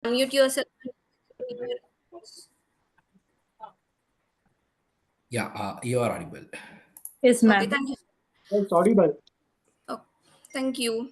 Unmute yourself. Yeah, you are audible. Yes, Okay, ma'am. thank you. It's audible. Oh, thank you.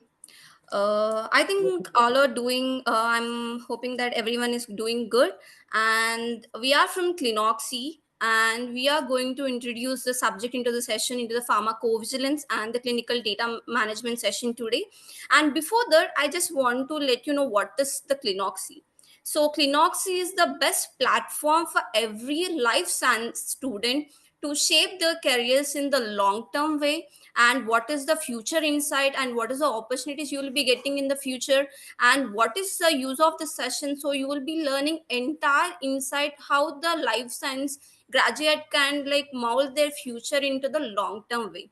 I think all are doing. I'm hoping that everyone is doing good, and we are from Clinoxy, and we are going to introduce the subject into the session into the pharmacovigilance and the clinical data management session today. And before that, I just want to let you know what is the Clinoxy. So Clinoxy is the best platform for every life science student to shape their careers in the long term way, and what is the future insight and what is the opportunities you will be getting in the future, and what is the use of the session. So you will be learning entire insight how the life science graduate can like mold their future into the long term way.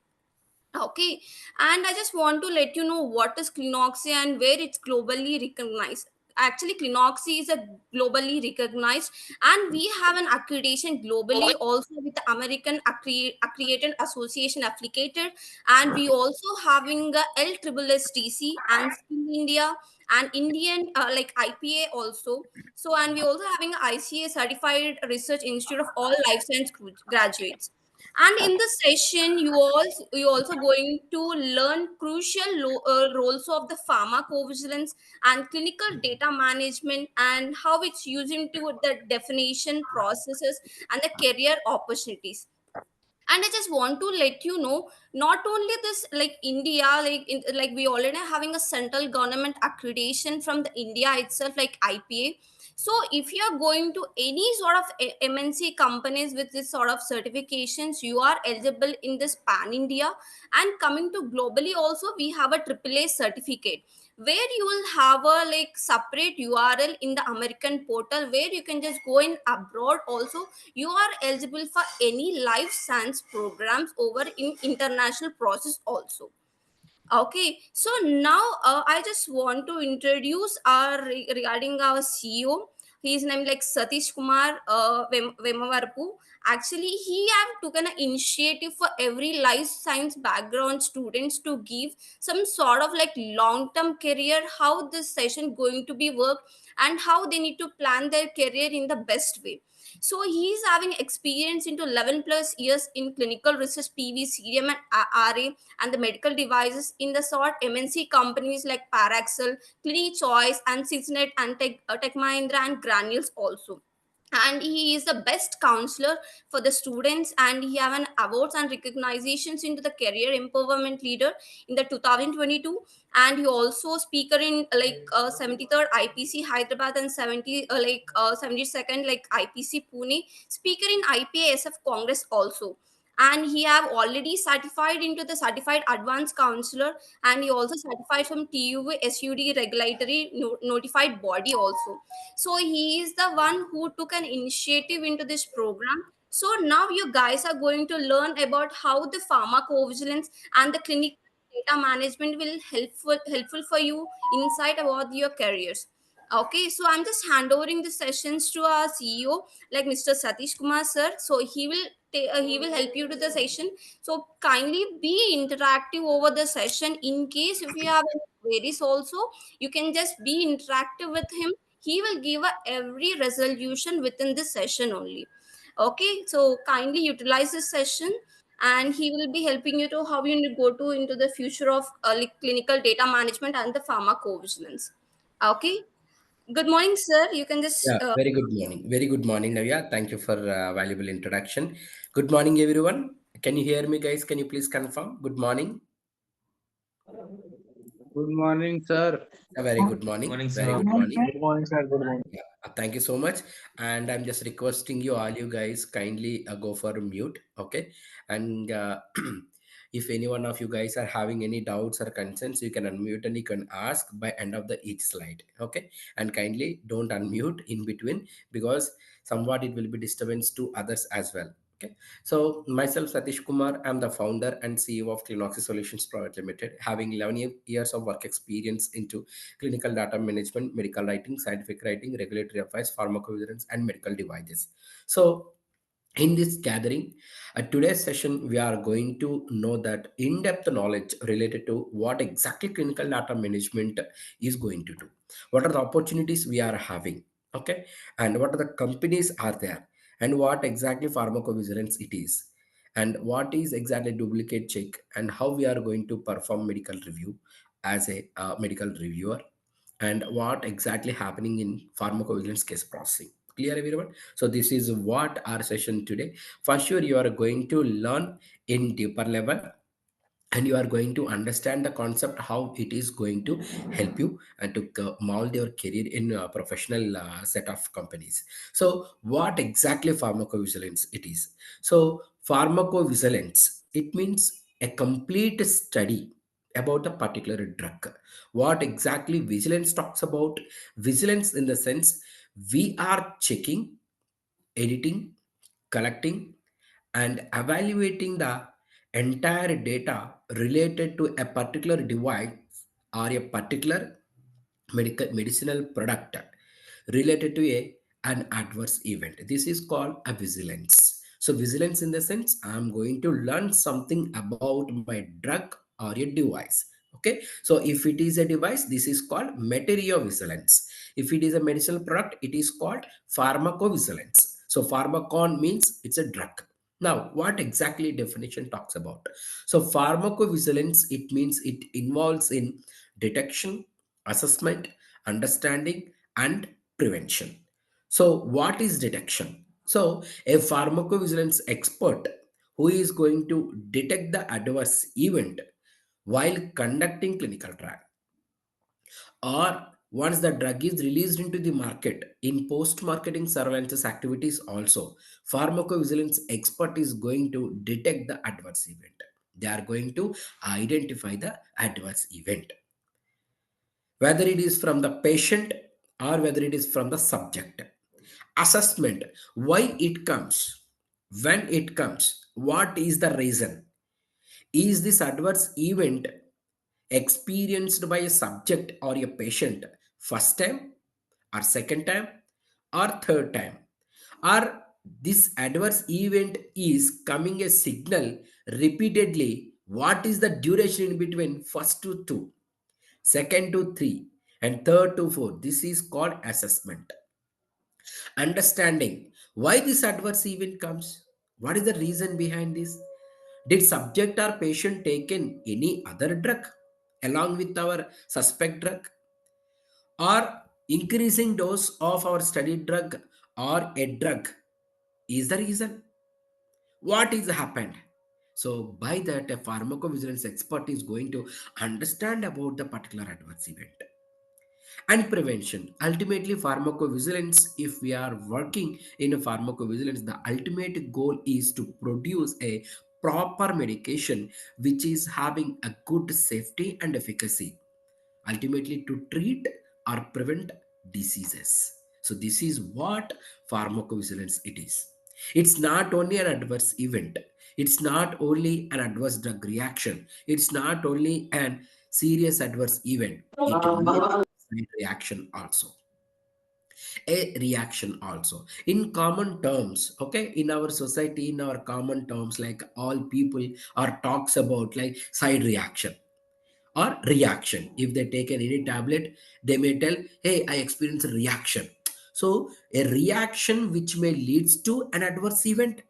Okay, and I just want to let you know what is Clinoxy and where it's globally recognized. Actually, Clinoxy is a globally recognized, and we have an accreditation globally also with the American Accredited Association affiliated, and we also having a LSSTC and Skill India and Indian like IPA also. So, and we also having a ICA certified research institute of all life science graduates. And in this session you also going to learn crucial roles of the pharmacovigilance and clinical data management, and how it's used into the definition processes and the career opportunities. And I just want to let you know, not only this, like India, like we already having a central government accreditation from the India itself, like IPA. So if you are going to any sort of MNC companies with this sort of certifications, you are eligible in this pan India. And coming to globally also, we have a AAA certificate where you will have a like separate URL in the American portal where you can just go in abroad also. You are eligible for any life science programs over in international process also. Okay, so now I just want to introduce our regarding our CEO. His name like Satish Kumar Vemavarpu. Actually, he have taken an initiative for every life science background students to give some sort of like long term career, how this session going to be worked, and how they need to plan their career in the best way. So he's having experience into 11 plus years in clinical research, PV, CDM, and RA, and the medical devices in the sort MNC companies like Paraxel, CliniChoice, and CIinical, and Tech Mahindra, and Granules also. And he is the best counselor for the students, and he have an awards and recognitions into the career empowerment leader in the 2022. And he also speaker in 73rd IPC Hyderabad and 72nd like IPC Pune, speaker in IPASF Congress also. And he have already certified into the certified advanced counselor, and he also certified from TUV SUD regulatory notified body also. So he is the one who took an initiative into this program. So now you guys are going to learn about how the pharmacovigilance and the clinical data management will helpful for you inside about your careers. Okay, so I'm just handovering the sessions to our CEO, like Mr. Satish Kumar sir. So he will help you to the session. So kindly be interactive over the session. In case if you have any queries also, you can just be interactive with him. He will give every resolution within this session only. Okay, so kindly utilize this session, and he will be helping you to how you need to go to into the future of like clinical data management and the pharmacovigilance. Okay, good morning sir, you can just Yeah, very good morning. Very good morning, Navya. Thank you for valuable introduction. Good morning, everyone. Can you hear me, guys? Can you please confirm? Good morning. Good morning, sir. A very good morning. Morning, Very sir. good morning. Good morning, sir. Good morning. Yeah, thank you so much. And I'm just requesting you, all you guys, kindly go for mute. Okay. And if any one of you guys are having any doubts or concerns, you can unmute and you can ask by end of the each slide. Okay. And kindly don't unmute in between, because somewhat it will be disturbance to others as well. Okay. So myself, Satish Kumar, I'm the founder and CEO of Clinoxy Solutions Private Limited, having 11 years of work experience into clinical data management, medical writing, scientific writing, regulatory affairs, pharmacovigilance, and medical devices. So, in this gathering, today's session, we are going to know that in-depth knowledge related to what exactly clinical data management is going to do. what are the opportunities we are having, okay, and what are the companies are there, and what exactly pharmacovigilance it is, and what is exactly duplicate check, and how we are going to perform medical review as a medical reviewer, and what exactly happening in pharmacovigilance case processing. Clear everyone? So this is what our session today. For sure you are going to learn in deeper level, and you are going to understand the concept how it is going to help you and to mold your career in a professional set of companies. So what exactly pharmacovigilance it is? So pharmacovigilance, it means a complete study about a particular drug. What exactly vigilance talks about? Vigilance in the sense we are checking, editing, collecting, and evaluating the entire data related to a particular device or a particular medicinal product related to an adverse event. This is called a vigilance. So vigilance in the sense I'm going to learn something about my drug or a device. Okay, so if it is a device, this is called material-vigilance. If it is a medicinal product, it is called pharmacovigilance. So pharmacon means it's a drug. Now, what exactly definition talks about? So pharmacovigilance, it means it involves in detection, assessment, understanding, and prevention. So what is detection? So a pharmacovigilance expert who is going to detect the adverse event while conducting clinical trial, or once the drug is released into the market in post-marketing surveillance activities also, pharmacovigilance expert is going to detect the adverse event. They are going to identify the adverse event, whether it is from the patient or whether it is from the subject. Assessment, why it comes, when it comes, what is the reason. Is this adverse event experienced by a subject or a patient first time, or second time, or third time, or this adverse event is coming a signal repeatedly? What is the duration in between first to two, second to three, and third to four? This is called assessment. Understanding, why this adverse event comes, what is the reason behind this. Did subject or patient taken any other drug along with our suspect drug, or increasing dose of our studied drug or a drug is the reason? What is happened? So by that a pharmacovigilance expert is going to understand about the particular adverse event. And prevention, ultimately pharmacovigilance, if we are working in a pharmacovigilance, the ultimate goal is to produce a proper medication which is having a good safety and efficacy, ultimately to treat or prevent diseases. So this is what pharmacovigilance it is. It's not only an adverse event, it's not only an adverse drug reaction, it's not only an serious adverse event, it may be a reaction also, a reaction also in common terms. Okay, in our society, in our common terms, like all people are talks about like side reaction or reaction. If they take any tablet, they may tell, hey, I experienced a reaction. So a reaction which may leads to an adverse event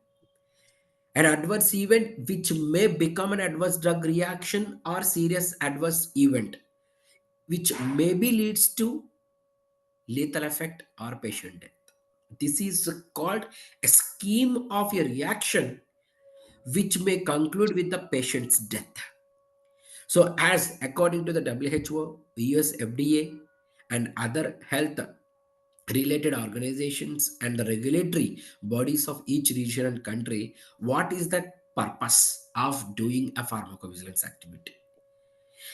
which may become an adverse drug reaction or serious adverse event which maybe leads to lethal effect or patient death. This is called a scheme of a reaction which may conclude with the patient's death. So, as according to the WHO, US FDA, and other health related organizations and the regulatory bodies of each region and country, what is the purpose of doing a pharmacovigilance activity?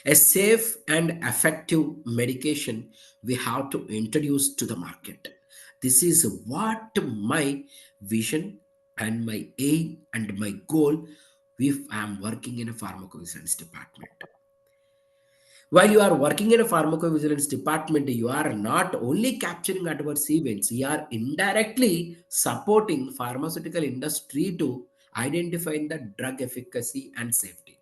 A safe and effective medication we have to introduce to the market. This is what my vision and my aim and my goal if I am working in a pharmacovigilance department. While you are working in a pharmacovigilance department, you are not only capturing adverse events, you are indirectly supporting pharmaceutical industry to identify the drug efficacy and safety.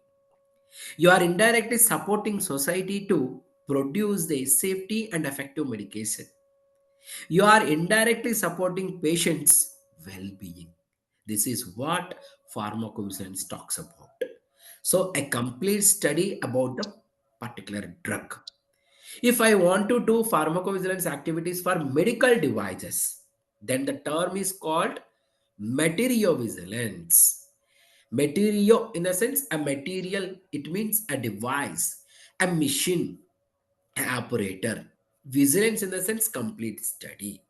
You are indirectly supporting society too, produce the safety and effective medication. You are indirectly supporting patients' well being. This is what pharmacovigilance talks about. So, a complete study about the particular drug. If I want to do pharmacovigilance activities for medical devices, then the term is called materiovigilance. Material, in a sense, a material, it means a device, a machine, an operator. Vigilance, in the sense, complete study.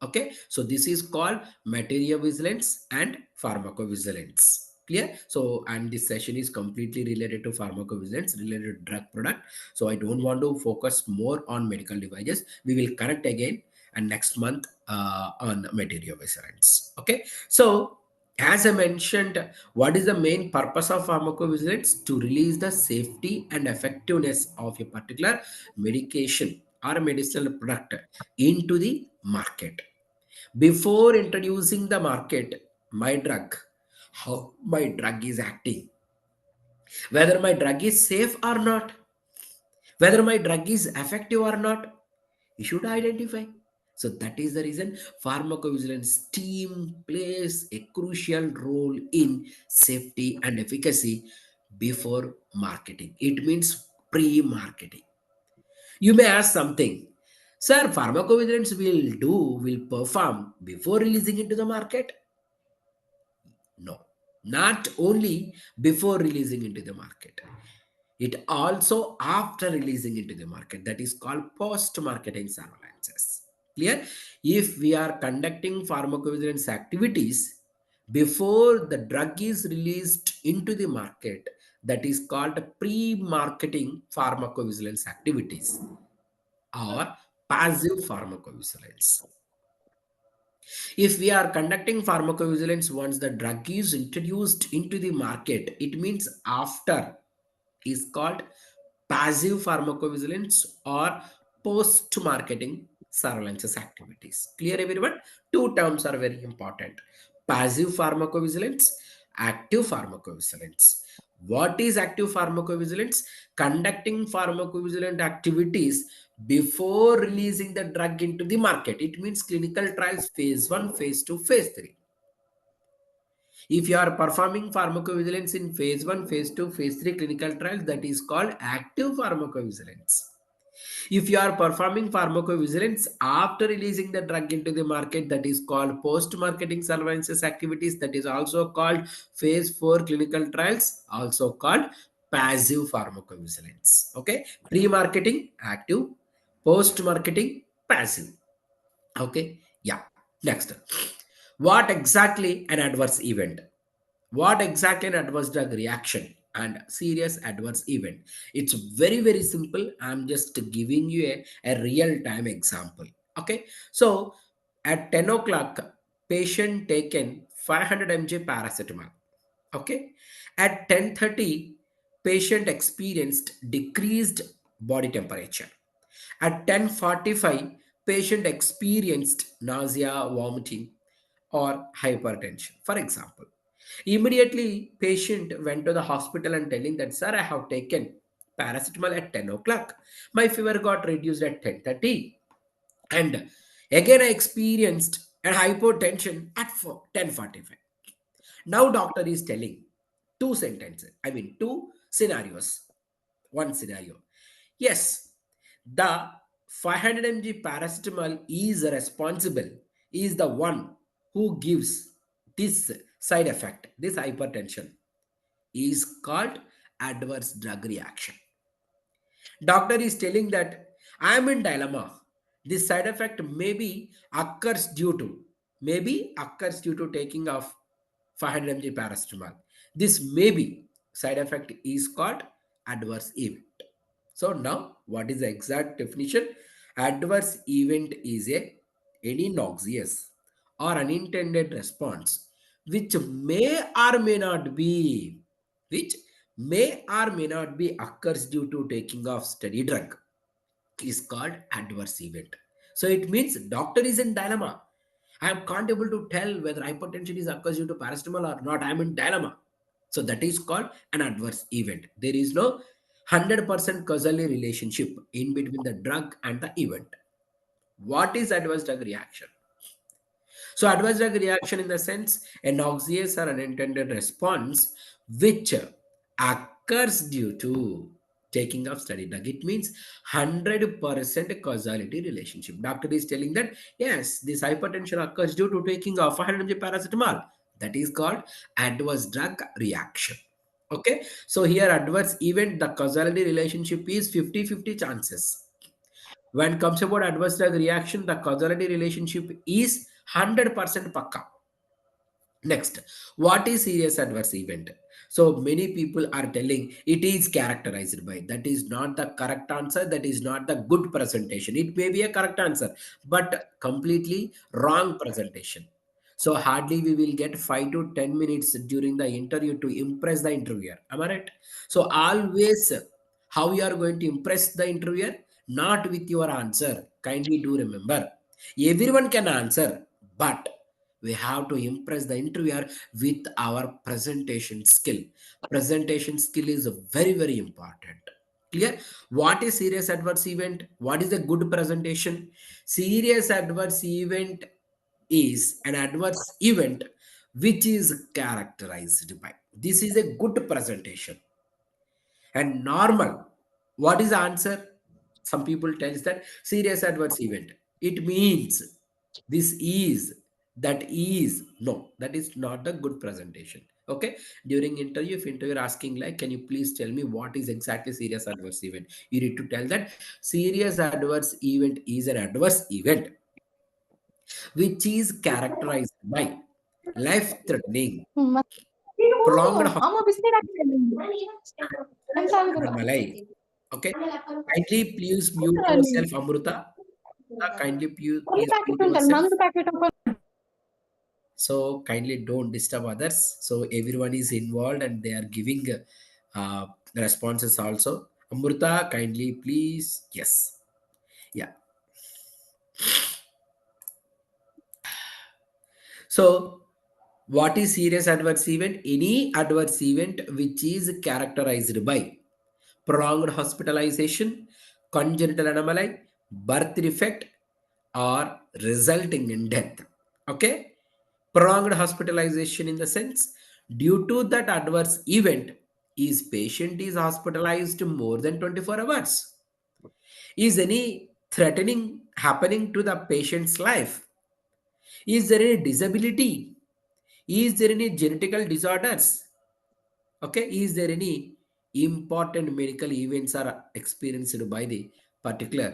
Okay, so this is called material vigilance and pharmacovigilance. Clear? So, and this session is completely related to pharmacovigilance, related to drug product. So I don't want to focus more on medical devices. We will connect again and next month on material vigilance. Okay, so as I mentioned, what is the main purpose of pharmacovigilance? To release the safety and effectiveness of a particular medication or a medicinal product into the market. Before introducing the market, my drug, how my drug is acting, whether my drug is safe or not, whether my drug is effective or not, you should identify. So that is the reason pharmacovigilance team plays a crucial role in safety and efficacy before marketing. It means pre-marketing. You may ask something, sir, pharmacovigilance will perform before releasing into the market? No, not only before releasing into the market, it also after releasing into the market. That is called post-marketing surveillances. Clear? If we are conducting pharmacovigilance activities before the drug is released into the market, that is called pre-marketing pharmacovigilance activities or passive pharmacovigilance. If we are conducting pharmacovigilance once the drug is introduced into the market, it means after, is called passive pharmacovigilance or post-marketing surveillance activities. Clear everyone? Two terms are very important. Passive pharmacovigilance, active pharmacovigilance. What is active pharmacovigilance? Conducting pharmacovigilance activities before releasing the drug into the market. It means clinical trials phase 1, phase 2, phase 3. If you are performing pharmacovigilance in phase 1, phase 2, phase 3 clinical trials, that is called active pharmacovigilance. If you are performing pharmacovigilance after releasing the drug into the market, that is called post-marketing surveillance activities, that is also called phase 4 clinical trials, also called passive pharmacovigilance. Okay, pre-marketing active, post-marketing passive. Okay, yeah. Next, what exactly an adverse event? What exactly an adverse drug reaction and serious adverse event? It's very simple. I'm just giving you a real time example. Okay, so at 10 o'clock, patient taken 500 mg paracetamol. Okay, at 10:30, patient experienced decreased body temperature. At 10:45, patient experienced nausea, vomiting, or hypertension. For example, immediately patient went to the hospital and telling that, sir, I have taken paracetamol at 10 o'clock. My fever got reduced at 10:30. And again I experienced a hypotension at 10:45. Now doctor is telling two sentences, I mean two scenarios. One scenario. Yes, the 500 mg paracetamol is responsible, is the one who gives this side effect, this hypertension is called adverse drug reaction. Doctor is telling that I am in dilemma. This side effect maybe occurs due to taking of 500 mg paracetamol. This maybe side effect is called adverse event. So now what is the exact definition? Adverse event is any noxious or unintended response which may or may not be which may or may not be occurs due to taking of study drug is called adverse event. So it means doctor is in dilemma. I am can't able to tell whether hypertension is occurs due to paracetamol or not. I am in dilemma. So that is called an adverse event. There is no 100% causal relationship in between the drug and the event. What is adverse drug reaction? So, adverse drug reaction in the sense a noxious or unintended response which occurs due to taking of study drug. It means 100% causality relationship. Doctor is telling that yes, this hypertension occurs due to taking of 100 mg paracetamol. That is called adverse drug reaction. Okay, so here adverse event the causality relationship is 50-50 chances. When comes about adverse drug reaction, the causality relationship is 100% pakka. Next, what is serious adverse event? So many people are telling it is characterized by. That is not the correct answer. That is not the good presentation. It may be a correct answer, but completely wrong presentation. So hardly we will get 5 to 10 minutes during the interview to impress the interviewer. Am I right? So always how you are going to impress the interviewer? Not with your answer. Kindly do remember. Everyone can answer, but we have to impress the interviewer with our presentation skill. Presentation skill is very, very important. Clear? What is serious adverse event? What is a good presentation? Serious adverse event is an adverse event which is characterized by, this is a good presentation. And normal, what is the answer? Some people tells that serious adverse event, it means this is, that is, no, that is not a good presentation. Okay, during interview, if interviewer asking like, can you please tell me what is exactly serious adverse event, you need to tell that serious adverse event is an adverse event which is characterized by life threatening, prolonged ಅಮ್ಮ ಬಿಸ್ನೀರ್ anomaly. Okay, kindly please mute ಅಲ್ಲಿ yourself, Amruta. Kindly ಒಂದು please packet mute ಉಂಟಲ್ಲ yourself. ಮಂಗ್ದು packet So kindly don't disturb others. So everyone is involved and they are giving responses also. Amruta, kindly please. Yes. Yeah. So what is serious adverse event? Any adverse event which is characterized by prolonged hospitalization, congenital anomaly, birth defect, or resulting in death. Okay, prolonged hospitalization in the sense due to that adverse event is patient is hospitalized more than 24 hours. Is any threatening happening to the patient's life? Is there any disability? Is there any genetical disorders? Okay, is there any important medical events are experienced by the particular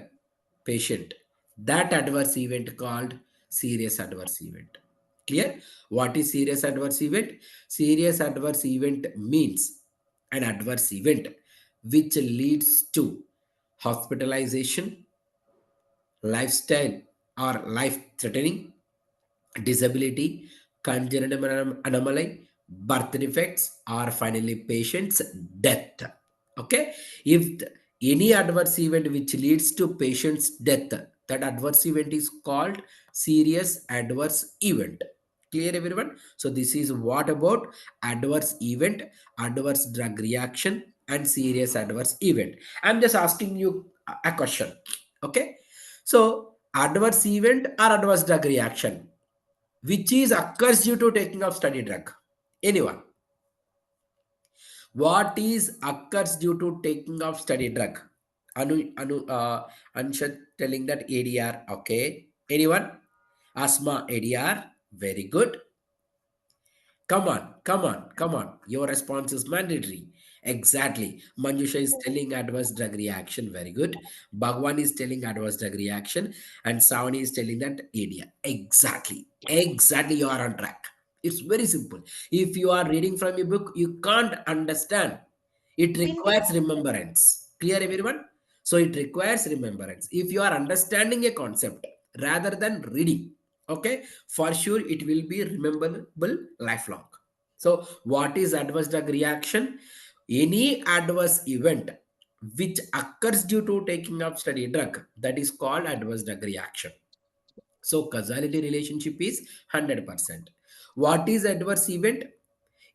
patient? That adverse event called serious adverse event. Clear? What is serious adverse event? Serious adverse event means an adverse event which leads to hospitalization, lifestyle or life threatening disability, congenital anomaly, birth defects, or finally patient's death. Okay, if any adverse event which leads to patient's death, that adverse event is called serious adverse event. Clear, everyone? So this is what about adverse event, adverse drug reaction, and serious adverse event. I'm just asking you a question. Okay, so adverse event or adverse drug reaction, which is occurs due to taking of study drug? Anyone? What is occurs due to taking of study drug? Anshat telling that ADR. Okay. Anyone? Asma, ADR. Very good. Come on, come on, come on. Your response is mandatory. Exactly. Manjusha is telling adverse drug reaction. Very good. Bhagwan is telling adverse drug reaction. And Savani is telling that area. Exactly. Exactly. You are on track. It's very simple. If you are reading from a book, you can't understand. It requires remembrance. Clear, everyone? So it requires remembrance. If you are understanding a concept rather than reading, okay, for sure it will be rememberable lifelong. So what is adverse drug reaction? Any adverse event which occurs due to taking of study drug, that is called adverse drug reaction. So causality relationship is 100%. What is adverse event?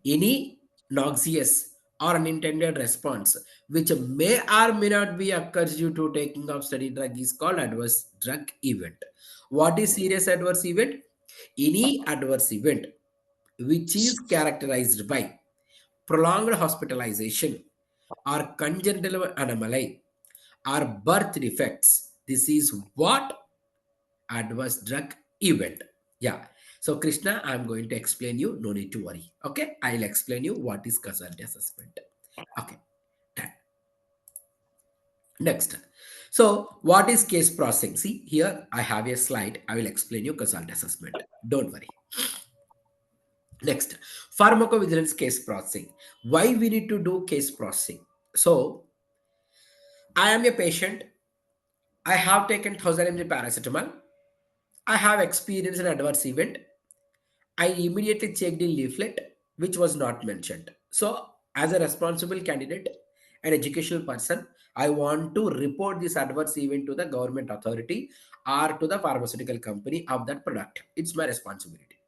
Any noxious or unintended response, which may or may not be occurs due to taking of study drug, is called adverse drug event. What is serious adverse event? Any adverse event which is characterized by prolonged hospitalization or congenital anomaly or birth defects. This is what adverse drug event. Yeah. So Krishna, I'm going to explain you. No need to worry. Okay. I'll explain you what is causality assessment. Okay. Done. Next. So what is case processing? See here, I have a slide. I will explain you causality assessment. Don't worry. Next, pharmacovigilance case processing. Why we need to do case processing? So I am a patient. I have taken 1000 mg paracetamol. I have experienced an adverse event. I immediately checked in leaflet, which was not mentioned. So, as a responsible candidate, an educational person, I want to report this adverse event to the government authority or to the pharmaceutical company of that product. It's my responsibility.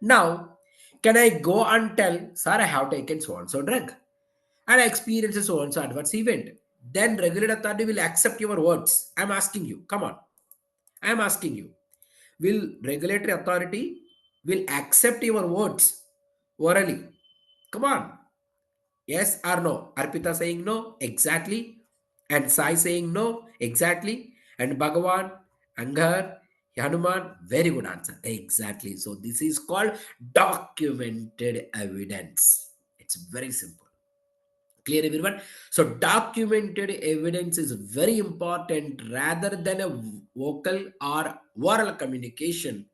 Now, can I go and tell, sir, I have taken so and so drug and I experienced so and so adverse event? Then regulatory authority will accept your words. I'm asking you. Come on. I'm asking you. Will regulatory authority will accept your words orally? Come on. Yes or no? Arpita saying no, exactly. And Sai saying no, exactly. And Bhagavan, Angar, Hanuman, very good answer. Exactly. So this is called documented evidence. It's very simple. Clear, everyone? So documented evidence is very important rather than a vocal or oral communication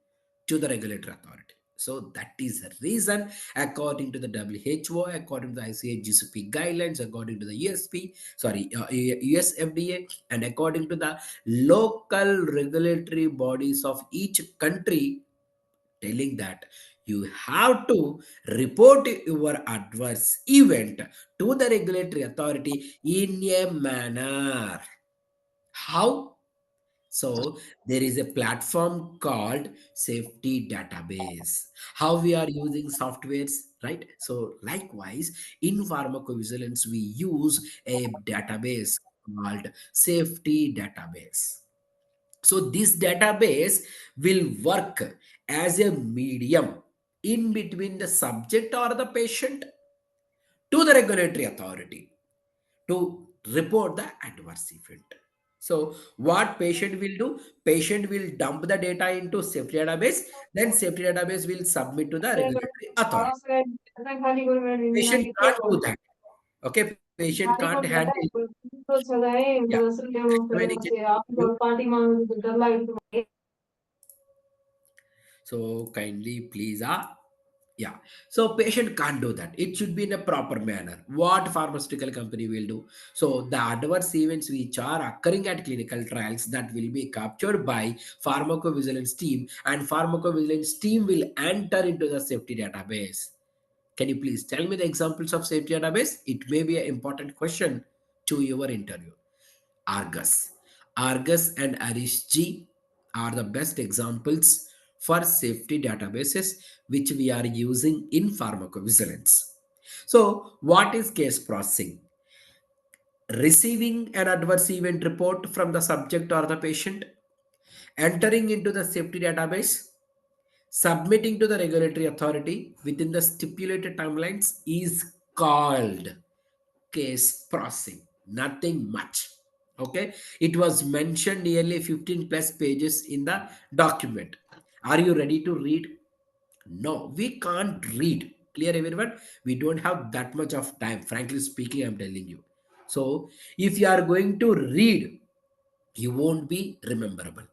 to the regulatory authority. So that is the reason, according to the WHO, according to the ICH GCP guidelines, according to the US FDA, and according to the local regulatory bodies of each country, telling that you have to report your adverse event to the regulatory authority in a manner. How? So there is a platform called safety database. How we are using softwares, right? So likewise, in pharmacovigilance, we use a database called safety database. So this database will work as a medium in between the subject or the patient to the regulatory authority to report the adverse event. So what patient will do? Patient will dump the data into safety database, then safety database will submit to the regulatory authority. Patient can't do that. Okay, patient can't handle. Yeah. Communicate. So kindly please yeah. So patient can't do that. It should be in a proper manner. What pharmaceutical company will do? So the adverse events which are occurring at clinical trials, that will be captured by pharmacovigilance team, and pharmacovigilance team will enter into the safety database. Can you please tell me the examples of safety database? It may be an important question to your interview. Argus. Argus and ArishG are the best examples for safety databases which we are using in pharmacovigilance. So, what is case processing? Receiving an adverse event report from the subject or the patient, entering into the safety database, submitting to the regulatory authority within the stipulated timelines is called case processing. Nothing much. Okay, it was mentioned nearly 15 plus pages in the document. Are you ready to read? No, we can't read. Clear, everyone? We don't have that much of time. Frankly speaking, I'm telling you. So, if you are going to read, you won't be rememberable.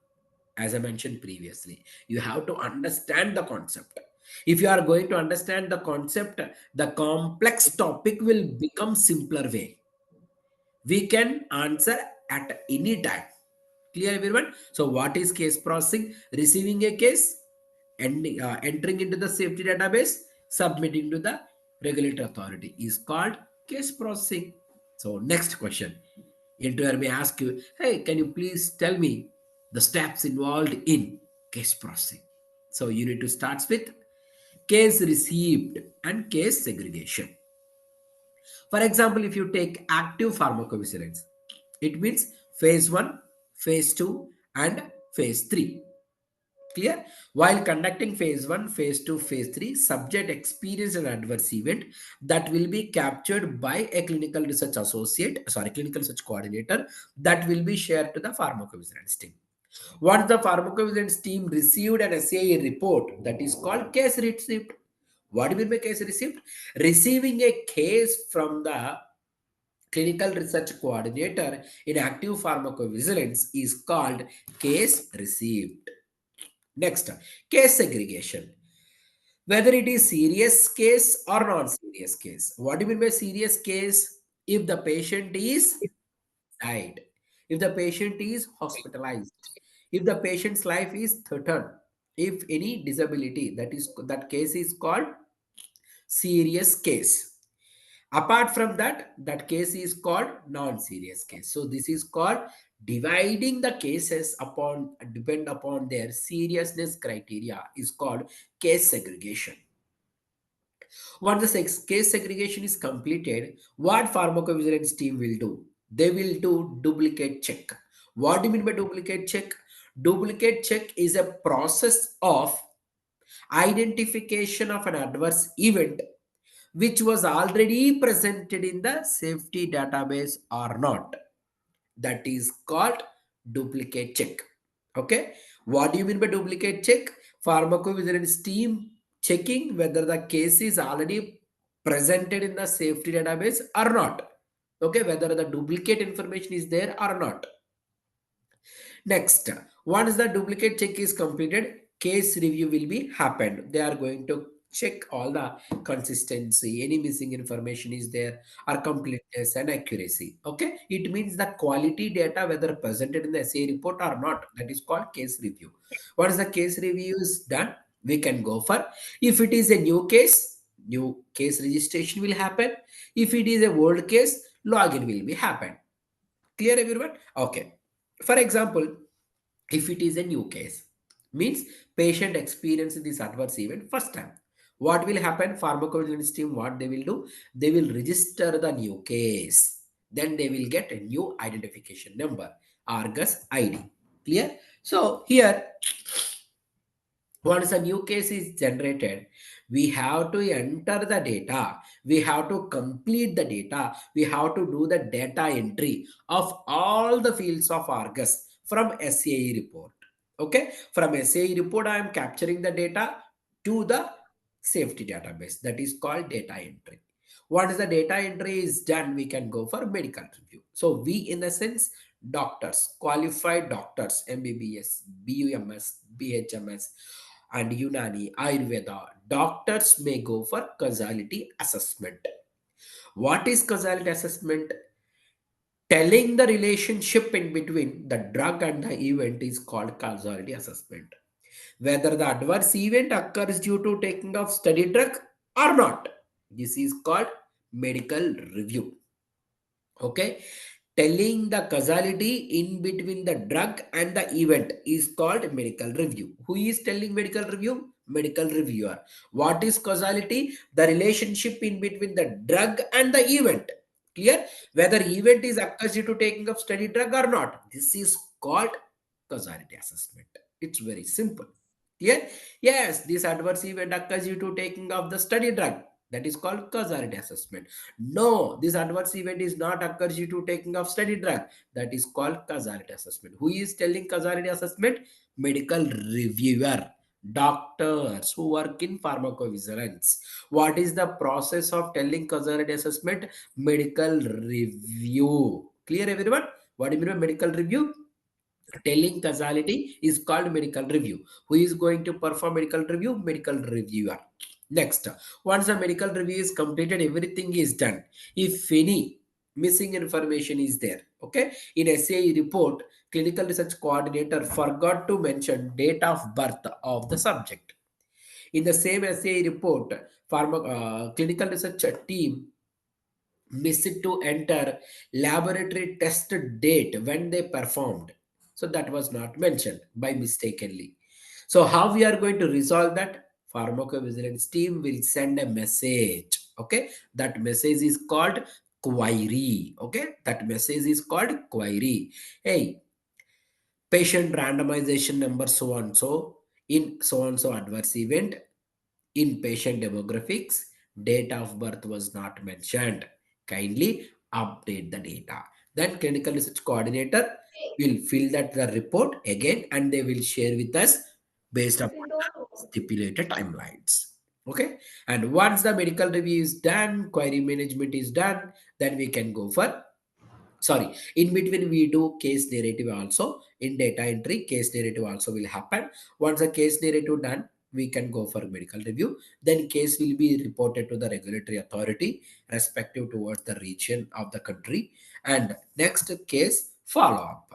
As I mentioned previously, you have to understand the concept. If you are going to understand the concept, the complex topic will become simpler way. We can answer at any time. Clear, everyone? So what is case processing? Receiving a case and entering into the safety database, submitting to the regulatory authority is called case processing. So next question, interviewer may ask you, hey, can you please tell me the steps involved in case processing? So you need to start with case received and case segregation. For example, if you take active pharmacovigilance, it means phase 1, phase 2, and phase 3. Clear? While conducting phase 1, phase 2, phase 3, subject experience an adverse event that will be captured by a clinical research associate, sorry, clinical research coordinator, that will be shared to the pharmacovigilance team. Once the pharmacovigilance team received an SAE report, that is called case receipt. What do you mean by case receipt? Receiving a case from the clinical research coordinator in active pharmacovigilance is called case received. Next, case segregation. Whether it is serious case or non-serious case. What do you mean by serious case? If the patient is died, if the patient is hospitalized, if the patient's life is threatened, if any disability, that case is called serious case. Apart from that, that case is called non-serious case. So this is called dividing the cases upon depend upon their seriousness criteria is called case segregation. Once the case segregation is completed, what pharmacovigilance team will do? They will do duplicate check. What do you mean by duplicate check? Duplicate check is a process of identification of an adverse event which was already presented in the safety database or not. That is called duplicate check. Okay. What do you mean by duplicate check? Pharmacovigilance team checking whether the case is already presented in the safety database or not. Okay. Whether the duplicate information is there or not. Next, once the duplicate check is completed, case review will be happened. They are going to check all the consistency, any missing information is there, or completeness and accuracy. Okay, it means the quality data whether presented in the SA report or not. That is called case review. Once the case review is done, we can go for, if it is a new case, new case registration will happen. If it is a old case, login will be happen. Clear everyone? Okay. For example, if it is a new case, means patient experienced this adverse event first time. What will happen? Pharmacovigilance team, what they will do? They will register the new case. Then they will get a new identification number, Argus ID. Clear? So here, once a new case is generated, we have to enter the data, we have to complete the data, we have to do the data entry of all the fields of Argus from SAE report. Okay, from SAE report I am capturing the data to the safety database, that is called data entry. Once the data entry is done, we can go for medical review. So we, in the sense, doctors, qualified doctors, MBBS, BUMS, BHMS, and Unani, Ayurveda, doctors may go for causality assessment. What is causality assessment? Telling the relationship in between the drug and the event is called causality assessment. Whether the adverse event occurs due to taking of study drug or not. This is called medical review. Okay, telling the causality in between the drug and the event is called medical review. Who is telling medical review? Medical reviewer. What is causality? The relationship in between the drug and the event. Clear? Whether event is occurs due to taking of study drug or not. This is called causality assessment. It's very simple. Clear? Yes, this adverse event occurs due to taking of the study drug. That is called causality assessment. No, this adverse event is not occurs due to taking of study drug. That is called causality assessment. Who is telling causality assessment? Medical reviewer. Doctors who work in pharmacovigilance. What is the process of telling causality assessment? Medical review. Clear everyone? What do you mean by medical review? Telling causality is called medical review. Who is going to perform medical review? Medical reviewer. Next, once the medical review is completed, everything is done. If any missing information is there, okay, in SAE report, clinical research coordinator forgot to mention date of birth of the subject. In the same SAE report, clinical research team missed to enter laboratory test date when they performed. So that was not mentioned by mistakenly. So how we are going to resolve that? Pharmacovigilance team will send a message. Okay, that message is called query. Okay, that message is called query. Hey, patient randomization number so and so in so and so adverse event in patient demographics, date of birth was not mentioned. Kindly update the data. Then clinical research coordinator will fill that the report again and they will share with us based upon the stipulated timelines. Okay. And once the medical review is done, query management is done, then we can go for, sorry, in between we do case narrative also. In data entry, case narrative also will happen. Once the case narrative done, we can go for medical review. Then case will be reported to the regulatory authority respective towards the region of the country, and next case follow up.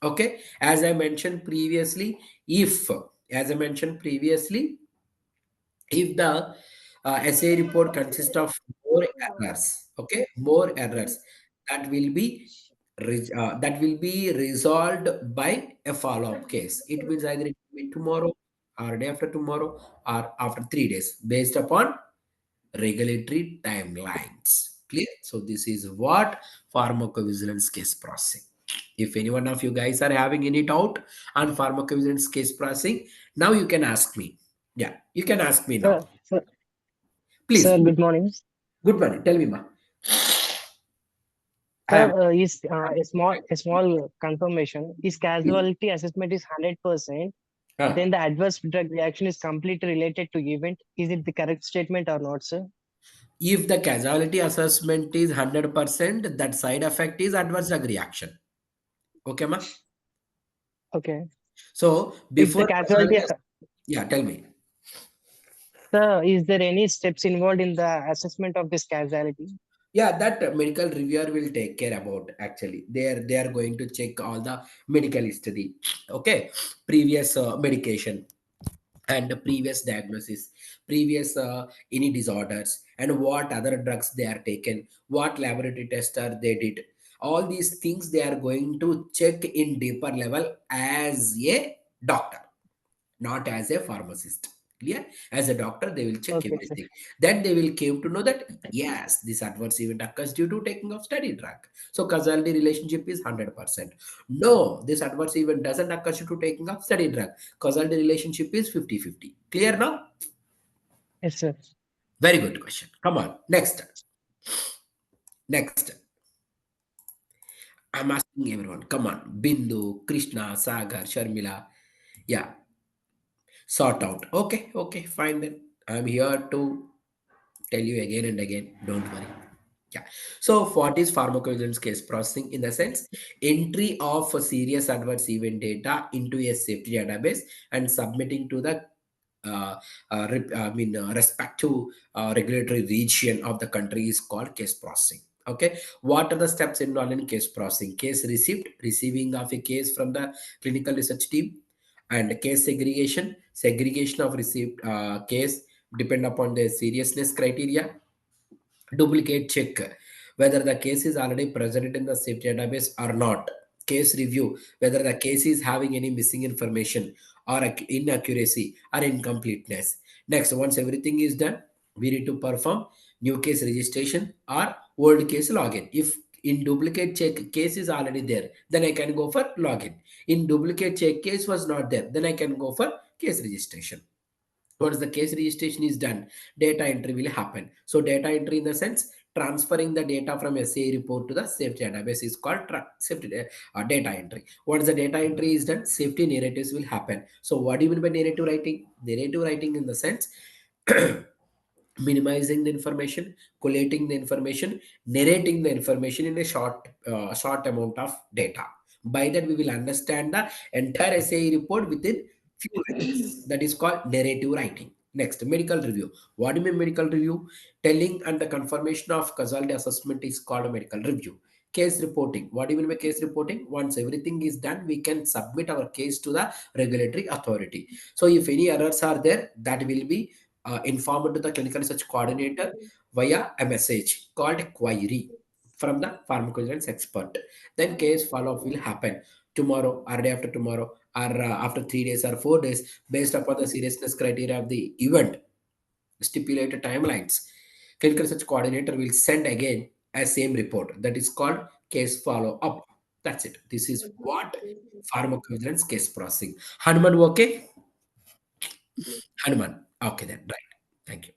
Okay, as I mentioned previously, if, as I mentioned previously, if the essay report consists of more errors, okay, more errors, that will be that will be resolved by a follow-up case. It means either it will be tomorrow or day after tomorrow or after 3 days based upon regulatory timelines. Clear? So this is what pharmacovigilance case processing. If any one of you guys are having any doubt on pharmacovigilance case processing, now you can ask me. Yeah, you can ask me now. Sir, sir, Please. sir, good morning. Good morning. Tell me, ma. I am. Sir, is a small confirmation. Is casualty assessment is 100%, Huh. then the adverse drug reaction is completely related to event. Is it the correct statement or not, sir? If the causality assessment is 100%, that side effect is adverse drug reaction. Okay, ma. Okay. So If the before casualty, causality, yeah, tell me. sir, is there any steps involved in the assessment of this casualty? Yeah, that medical reviewer will take care about, actually. They are going to check all the medical history. Okay, previous medication and previous diagnosis, previous any disorders, and what other drugs they are taken, what laboratory tests are they did. All these things they are going to check in deeper level as a doctor, not as a pharmacist. Clear? As a doctor, they will check Okay, sir. everything. Then they will came to know that yes, this adverse event occurs due to taking of study drug. So causality relationship is 100%. No, this adverse event doesn't occur due to taking of study drug. Causality relationship is 50-50. Clear now? Yes, sir. Very good question. Come on. Next. Next. I'm asking everyone. Come on. Bindu, Krishna, Sagar, Sharmila. Yeah. Sort out. Okay. Okay. Fine then. I'm here to tell you again and again. Don't worry. Yeah. So, what is pharmacovigilance case processing? In the sense, entry of a serious adverse event data into a safety database and submitting to the respective regulatory region of the country is called case processing. Okay. What are the steps involved in case processing? Case received, receiving of a case from the clinical research team, and case segregation, segregation of received case depend upon the seriousness criteria. Duplicate check whether the case is already present in the safety database or not. Case review whether the case is having any missing information or inaccuracy or incompleteness. Next, once everything is done, we need to perform new case registration or old case login. If in duplicate check case is already there, then I can go for login. In duplicate check case was not there, then I can go for case registration. Once the case registration is done, data entry will happen. So data entry in the sense transferring the data from SAE report to the safety database is called data entry. Once the data entry is done, safety narratives will happen. So what do you mean by narrative writing? Narrative writing in the sense minimizing the information, collating the information, narrating the information in a short amount of data. By that, we will understand the entire SAE report within few lines. That is called narrative writing. Next, medical review. What do you mean medical review? Telling and the confirmation of causality assessment is called a medical review. Case reporting. What do you mean by case reporting? Once everything is done, we can submit our case to the regulatory authority. So if any errors are there, that will be informed to the clinical research coordinator via a message called query from the pharmacovigilance expert. Then case follow-up will happen tomorrow or day after tomorrow or after 3 days or 4 days based upon the seriousness criteria of the event, stipulated timelines. Clinical research coordinator will send again a same report, that is called case follow up. That's it. This is what pharmacovigilance case processing. Hanuman, okay? Hanuman. Okay, then, right. Thank you.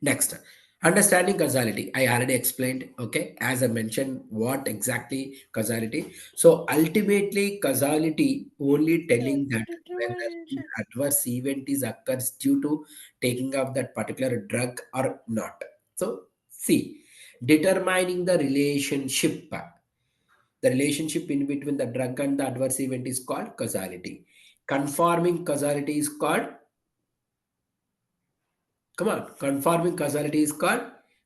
Next, understanding causality. I already explained, okay, as I mentioned, what exactly causality. So, ultimately, causality only telling that whether the adverse event is occurs due to taking of that particular drug or not. So, see, determining the relationship in between the drug and the adverse event is called causality. Conforming causality is called, come on, conforming causality is called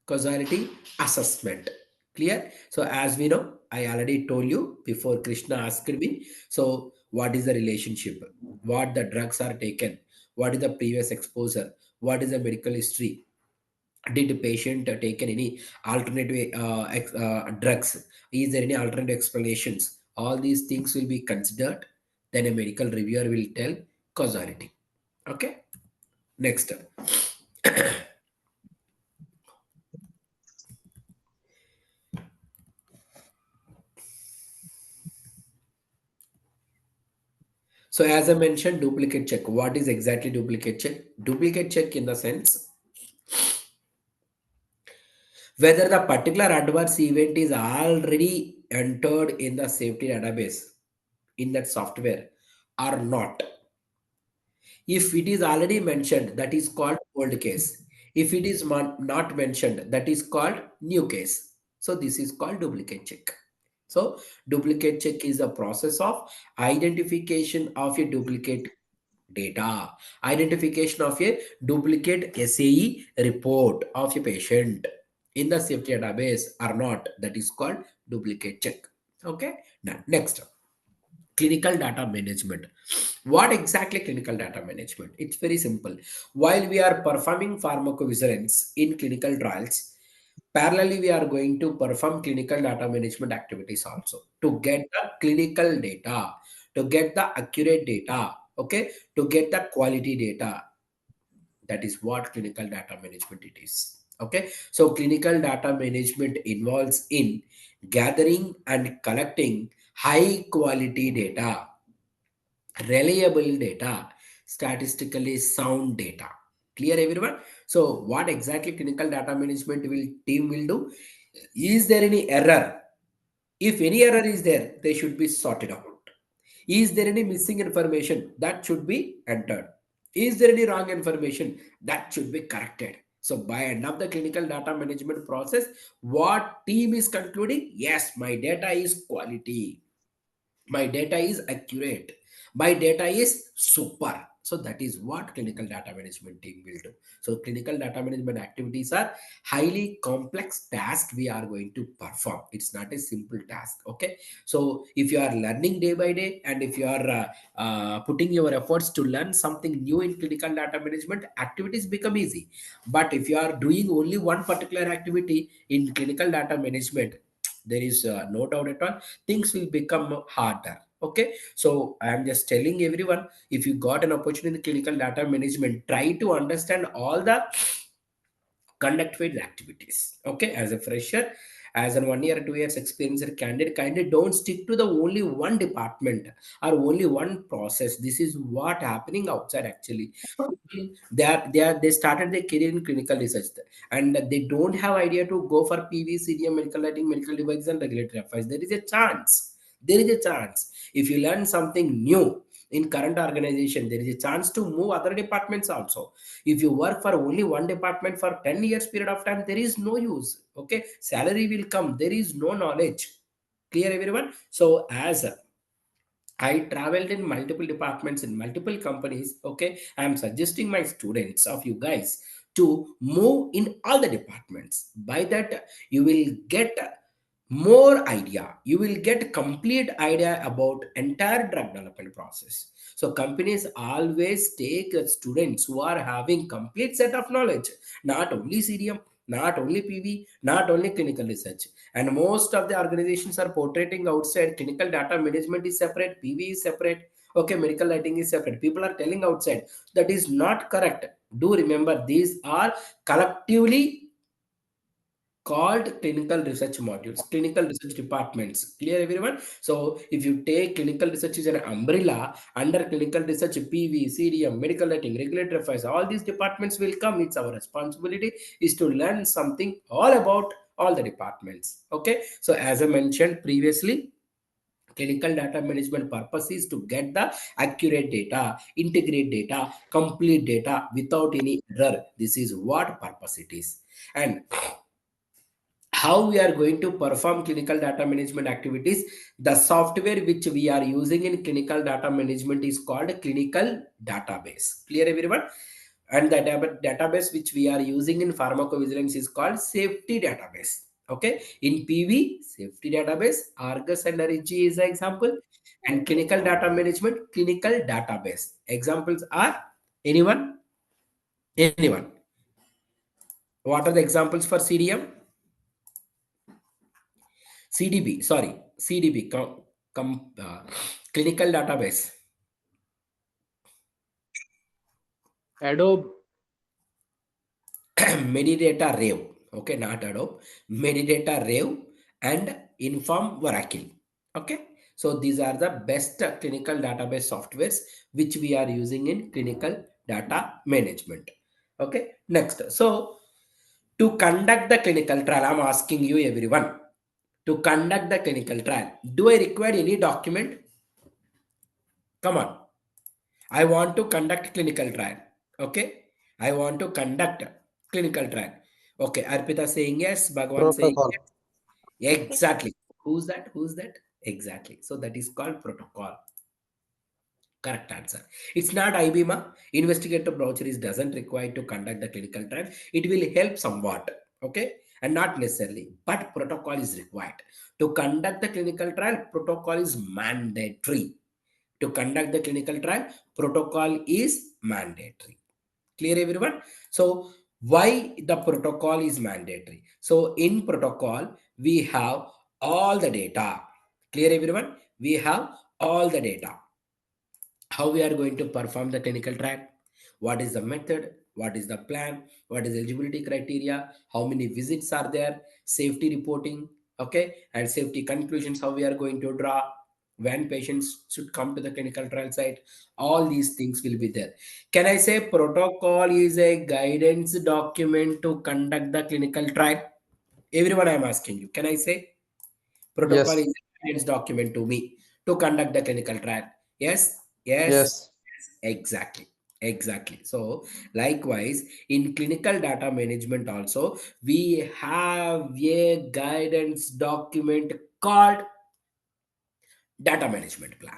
causality assessment. Clear? So as we know, I already told you before Krishna asked me. So what is the relationship? What the drugs are taken? What is the previous exposure? What is the medical history? Did the patient taken any alternative drugs? Is there any alternative explanations? All these things will be considered. Then a medical reviewer will tell causality. Okay. Next. So as I mentioned, duplicate check. What is exactly duplicate check? Duplicate check in the sense whether the particular adverse event is already entered in the safety database in that software or not. If it is already mentioned, that is called old case. If it is not mentioned, that is called new case. So this is called duplicate check. So duplicate check is a process of identification of a duplicate data, identification of a duplicate SAE report of a patient in the safety database or not. That is called duplicate check. Okay. Now next, clinical data management. What exactly clinical data management? It's very simple. While we are performing pharmacovigilance in clinical trials, parallelly we are going to perform clinical data management activities also to get the clinical data, to get the accurate data, okay, to get the quality data. That is what clinical data management it is. Okay, so clinical data management involves in gathering and collecting high quality data, reliable data, statistically sound data. Clear everyone? So what exactly clinical data management will team will do? Is there any error? If any error is there, they should be sorted out. Is there any missing information? That should be entered. Is there any wrong information? That should be corrected. So by end of the clinical data management process, what team is concluding? Yes, my data is quality, my data is accurate, my data is super. So that is what clinical data management team will do. So clinical data management activities are highly complex task we are going to perform. It's not a simple task. Okay, so if you are learning day by day, and if you are putting your efforts to learn something new in clinical data management, activities become easy. But if you are doing only one particular activity in clinical data management, there is no doubt at all, things will become harder. Okay, so I am just telling everyone, if you got an opportunity in clinical data management, try to understand all the conduct phase activities. Okay, as a fresher, as an 1 year 2 years experience candidate, kindly don't stick to the only one department or only one process. This is what happening outside actually. They started their career in clinical research, and they don't have idea to go for PV, CDM, medical writing, medical devices, and regulatory affairs. There is a chance. There is a chance. If you learn something new in current organization, there is a chance to move other departments also. If you work for only one department for 10 years period of time, there is no use. Okay, salary will come. There is no knowledge. Clear everyone? So as I traveled in multiple departments in multiple companies. Okay, I am suggesting my students of you guys to move in all the departments. By that, you will get more idea. You will get complete idea about entire drug development process. So companies always take students who are having complete set of knowledge, not only CDM, not only PV, not only clinical research. And most of the organizations are portraying outside clinical data management is separate, PV is separate, okay, medical writing is separate. People are telling outside. That is not correct. Do remember, these are collectively called clinical research modules, clinical research departments. Clear everyone? So if you take clinical research is an umbrella, under clinical research PV, CDM, medical writing, regulatory affairs, all these departments will come. It's our responsibility is to learn something all about all the departments. Okay, so as I mentioned previously, clinical data management purpose is to get the accurate data, integrate data, complete data without any error. This is what purpose it is. And how we are going to perform clinical data management activities, the software which we are using in clinical data management is called clinical database. Clear everyone? And the database which we are using in pharmacovigilance is called safety database. Okay, in PV, safety database, Argus and RG is the example, and clinical data management, clinical database. Examples are, anyone, what are the examples for CDM? CDB, sorry, CDB, clinical database. Adobe. Medidata Rave, okay, not Adobe, Medidata Rave and Inform Oracle. Okay, so these are the best clinical database softwares which we are using in clinical data management. Okay, next, so to conduct the clinical trial, I'm asking you everyone, to conduct the clinical trial, do I require any document? Come on. I want to conduct clinical trial. Okay. I want to conduct clinical trial. Okay. Arpita saying yes. Bhagwan saying Protocol. yes. Exactly. Who's that? Who's that? Exactly. So that is called protocol. Correct answer. It's not IBMA. Investigator brochure is doesn't require to conduct the clinical trial. It will help somewhat. Okay. And not necessarily. But protocol is required. To conduct the clinical trial, protocol is mandatory. To conduct the clinical trial, protocol is mandatory. Clear everyone? So why the protocol is mandatory? So in protocol, we have all the data. Clear everyone? We have all the data. How we are going to perform the clinical trial, what is the method, what is the plan, what is eligibility criteria, how many visits are there, safety reporting, okay, and safety conclusions, how we are going to draw, when patients should come to the clinical trial site, all these things will be there. Can I say protocol is a guidance document to conduct the clinical trial? Everyone, I'm asking you, can I say protocol Yes. is a guidance document to me to conduct the clinical trial? Yes, yes, Yes. exactly. Exactly. So, likewise, in clinical data management, also, we have a guidance document called data management plan.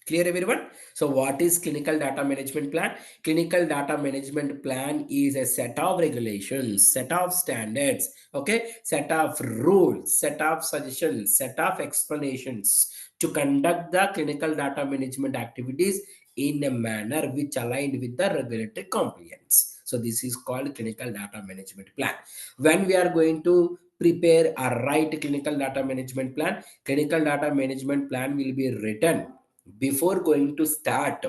Clear everyone? So what is clinical data management plan? Clinical data management plan is a set of regulations, set of standards, okay, set of rules, set of suggestions, set of explanations to conduct the clinical data management activities in a manner which aligned with the regulatory compliance. So this is called clinical data management plan. When we are going to prepare a right clinical data management plan, clinical data management plan will be written before going to start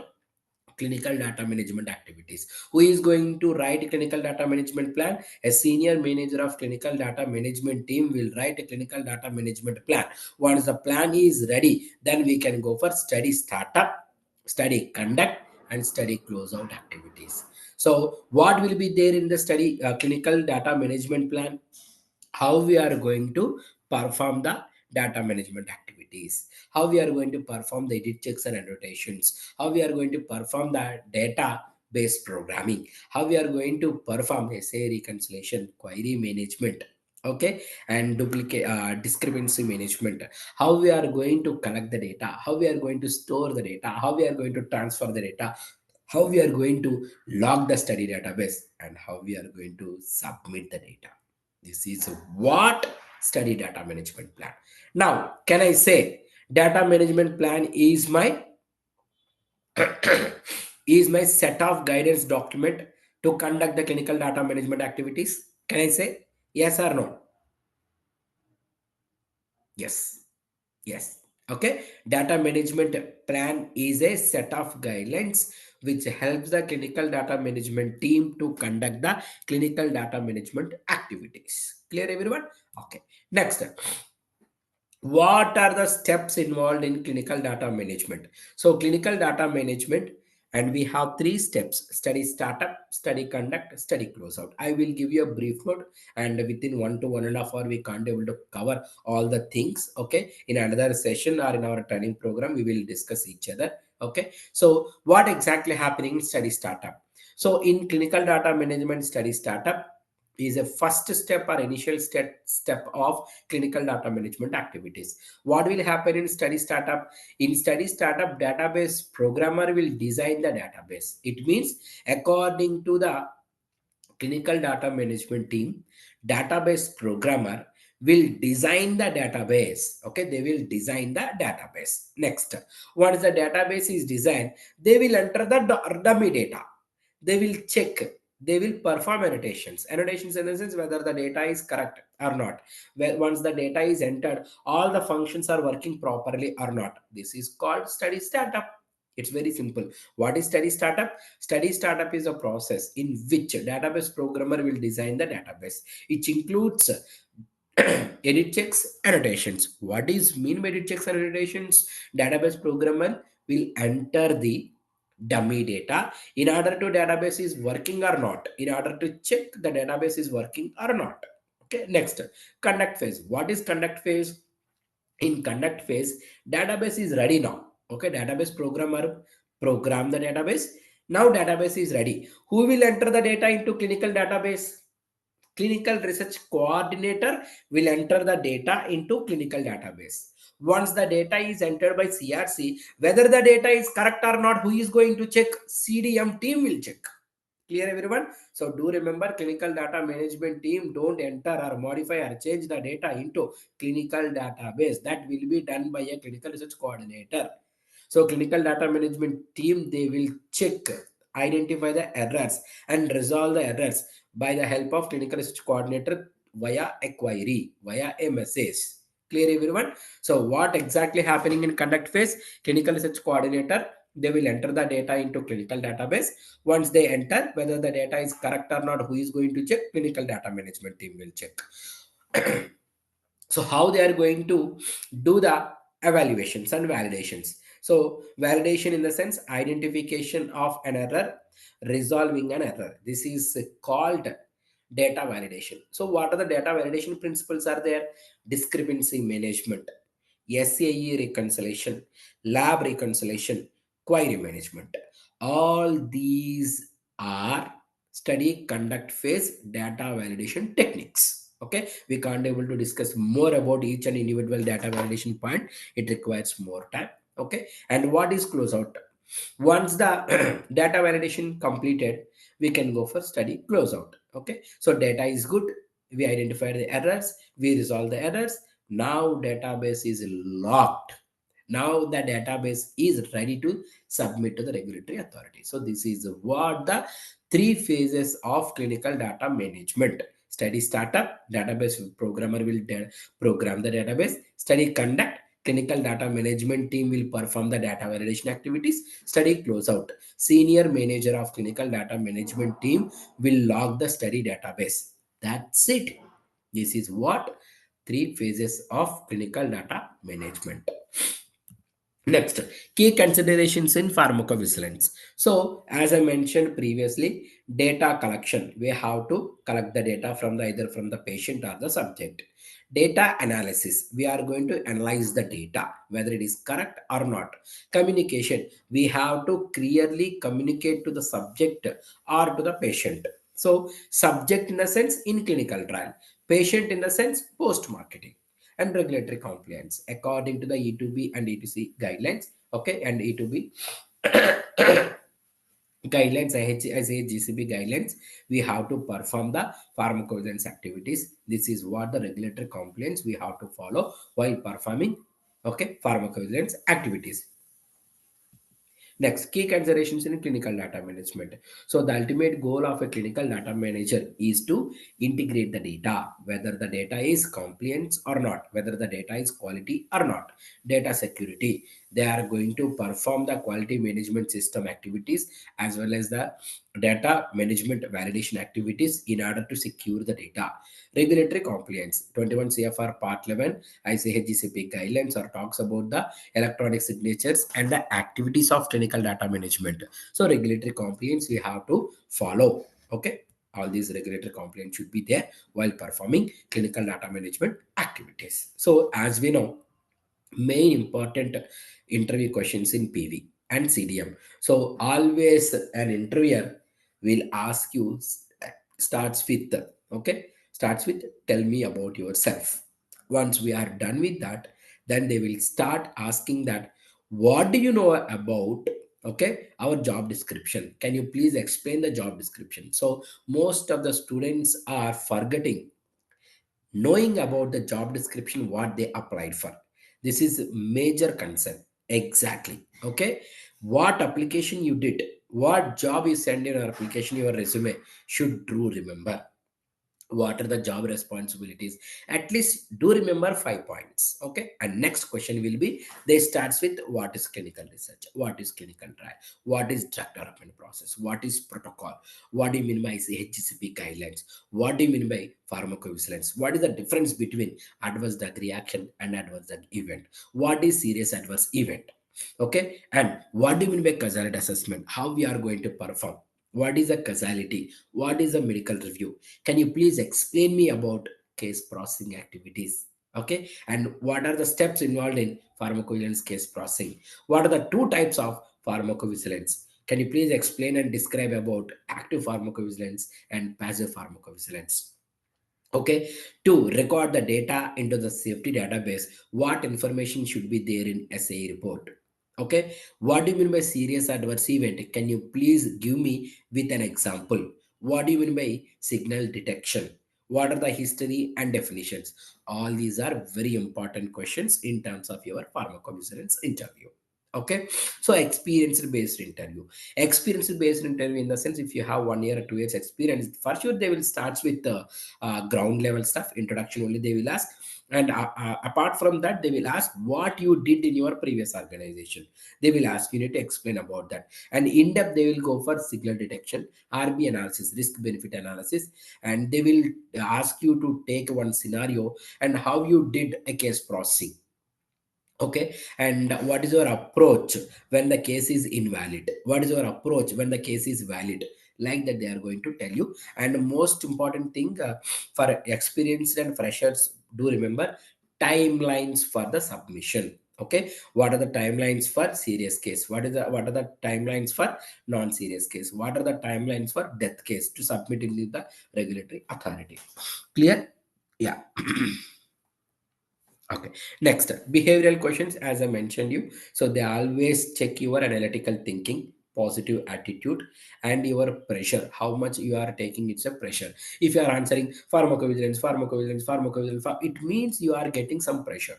clinical data management activities. Who is going to write clinical data management plan? A senior manager of clinical data management team will write a clinical data management plan. Once the plan is ready, then we can go for study startup, study conduct, and study closeout activities. So what will be there in the study clinical data management plan? How we are going to perform the data management activities, how we are going to perform the edit checks and annotations, how we are going to perform the database programming, how we are going to perform essay reconciliation, query management, okay, and duplicate discrepancy management, how we are going to collect the data, how we are going to store the data, how we are going to transfer the data, how we are going to log the study database, and how we are going to submit the data. This is what study data management plan. Now, can I say data management plan is my is my set of guidance document to conduct the clinical data management activities? Can I say yes or no? Yes. Yes. Okay. Data management plan is a set of guidelines which helps the clinical data management team to conduct the clinical data management activities. Clear, everyone? Okay. Next, what are the steps involved in clinical data management? So clinical data management, and we have three steps: study startup, study conduct, study closeout. I will give you a brief note, and within 1 to 1.5 hour we can't able to cover all the things. Okay, in another session or in our training program we will discuss each other. Okay, so what exactly happening in study startup? So in clinical data management, study startup is a first step or initial step of clinical data management activities. What will happen in study startup? In study startup, database programmer will design the database. It means according to the clinical data management team, database programmer will design the database. Okay, they will design the database. Next, once the database is designed, they will enter the dummy data. They will check, they will perform annotations in the sense whether the data is correct or not. Where once the data is entered, all the functions are working properly or not. This is called study startup. It's very simple. What is study startup? Study startup is a process in which database programmer will design the database. It includes edit checks, annotations. What is mean by edit checks and annotations? Database programmer will enter the dummy data in order to database is working or not, in order to check the database is working or not. Okay, next, conduct phase. What is conduct phase? In conduct phase, database is ready now. Okay, database programmer program the database. Now database is ready. Who will enter the data into clinical database? Clinical research coordinator will enter the data into clinical database. Once the data is entered by CRC, whether the data is correct or not, who is going to check? CDM team will check. Clear, everyone? So do remember, clinical data management team don't enter or modify or change the data into clinical database. That will be done by a clinical research coordinator. So clinical data management team, they will check, identify the errors and resolve the errors by the help of clinical research coordinator via a query, via a message. Clear, everyone? So what exactly happening in conduct phase? Clinical research coordinator, they will enter the data into clinical database. Once they enter, whether the data is correct or not, who is going to check? Clinical data management team will check. So how they are going to do the evaluations and validations? So validation in the sense identification of an error, resolving an error. This is called data validation. So what are the data validation principles are there? Discrepancy management, SAE reconciliation, lab reconciliation, query management. All these are study conduct phase data validation techniques. Okay, we can't able to discuss more about each and individual data validation point. It requires more time. Okay, and what is closeout? Once the data validation completed, we can go for study closeout. Okay, so data is good, we identify the errors, we resolve the errors. Now database is locked. Now the database is ready to submit to the regulatory authority. So this is what the three phases of clinical data management. Study startup, database programmer will program the database. Study conduct, clinical data management team will perform the data validation activities. Study closeout, senior manager of clinical data management team will log the study database. That's it. This is what three phases of clinical data management. Next, key considerations in pharmacovigilance. So, as I mentioned previously, data collection. We have to collect the data from the either from the patient or the subject. Data analysis. We are going to analyze the data, whether it is correct or not. Communication. We have to clearly communicate to the subject or to the patient. So, subject in the sense in clinical trial, patient in the sense post marketing, and regulatory compliance according to the E2B and E2C guidelines. Okay, and E2B guidelines, GCP guidelines, we have to perform the pharmacovigilance activities. This is what the regulatory compliance we have to follow while performing, okay, pharmacovigilance activities. Next, key considerations in clinical data management. So the ultimate goal of a clinical data manager is to integrate the data, whether the data is compliant or not, whether the data is quality or not. Data security. They are going to perform the quality management system activities as well as the data management validation activities in order to secure the data. Regulatory compliance 21 CFR Part 11 ICHGCP guidelines or talks about the electronic signatures and the activities of clinical data management. So regulatory compliance we have to follow. Okay, all these regulatory compliance should be there while performing clinical data management activities. So as we know, main important interview questions in PV and CDM. So always an interviewer will ask you starts with starts with tell me about yourself. Once we are done with that, then they will start asking that what do you know about our job description. Can you please explain the job description? So most of the students are forgetting knowing about the job description what they applied for. This is major concern. Exactly. Okay, what application you did, what job you send in your application, your resume should do remember what are the job responsibilities. At least do remember 5 points. Okay, and next question will be they starts with what is clinical research, what is clinical trial, what is drug development process, what is protocol, what do you mean by HCP guidelines, what do you mean by pharmacovigilance, what is the difference between adverse drug reaction and adverse drug event, what is serious adverse event. Okay, and what do you mean by causality assessment, how we are going to perform, what is a causality, what is a medical review. Can you please explain me about case processing activities? Okay, and what are the steps involved in pharmacovigilance case processing? What are the two types of pharmacovigilance? Can you please explain and describe about active pharmacovigilance and passive pharmacovigilance? Okay, to record the data into the safety database, what information should be there in SAE report? Okay, what do you mean by serious adverse event? Can you please give me with an example? What do you mean by signal detection? What are the history and definitions? All these are very important questions in terms of your pharmacovigilance interview. Okay, so experience based interview in the sense, if you have 1 year or 2 years experience, for sure they will start with ground level stuff, introduction only they will ask. And apart from that, they will ask what you did in your previous organization. They will ask you need to explain about that. And in depth they will go for signal detection, RB analysis, risk benefit analysis, and they will ask you to take one scenario and how you did a case processing. Okay, and what is your approach when the case is invalid, what is your approach when the case is valid, like that they are going to tell you. And most important thing, for experienced and freshers, do remember timelines for the submission. Okay, what are the timelines for serious case, what are the timelines for non-serious case, what are the timelines for death case to submit in the regulatory authority. Clear? Yeah. Okay. Next, behavioral questions, as I mentioned you. So they always check your analytical thinking, positive attitude, and your pressure. How much you are taking it's a pressure. If you are answering pharmacovigilance, pharmacovigilance, pharmacovigilance, it means you are getting some pressure.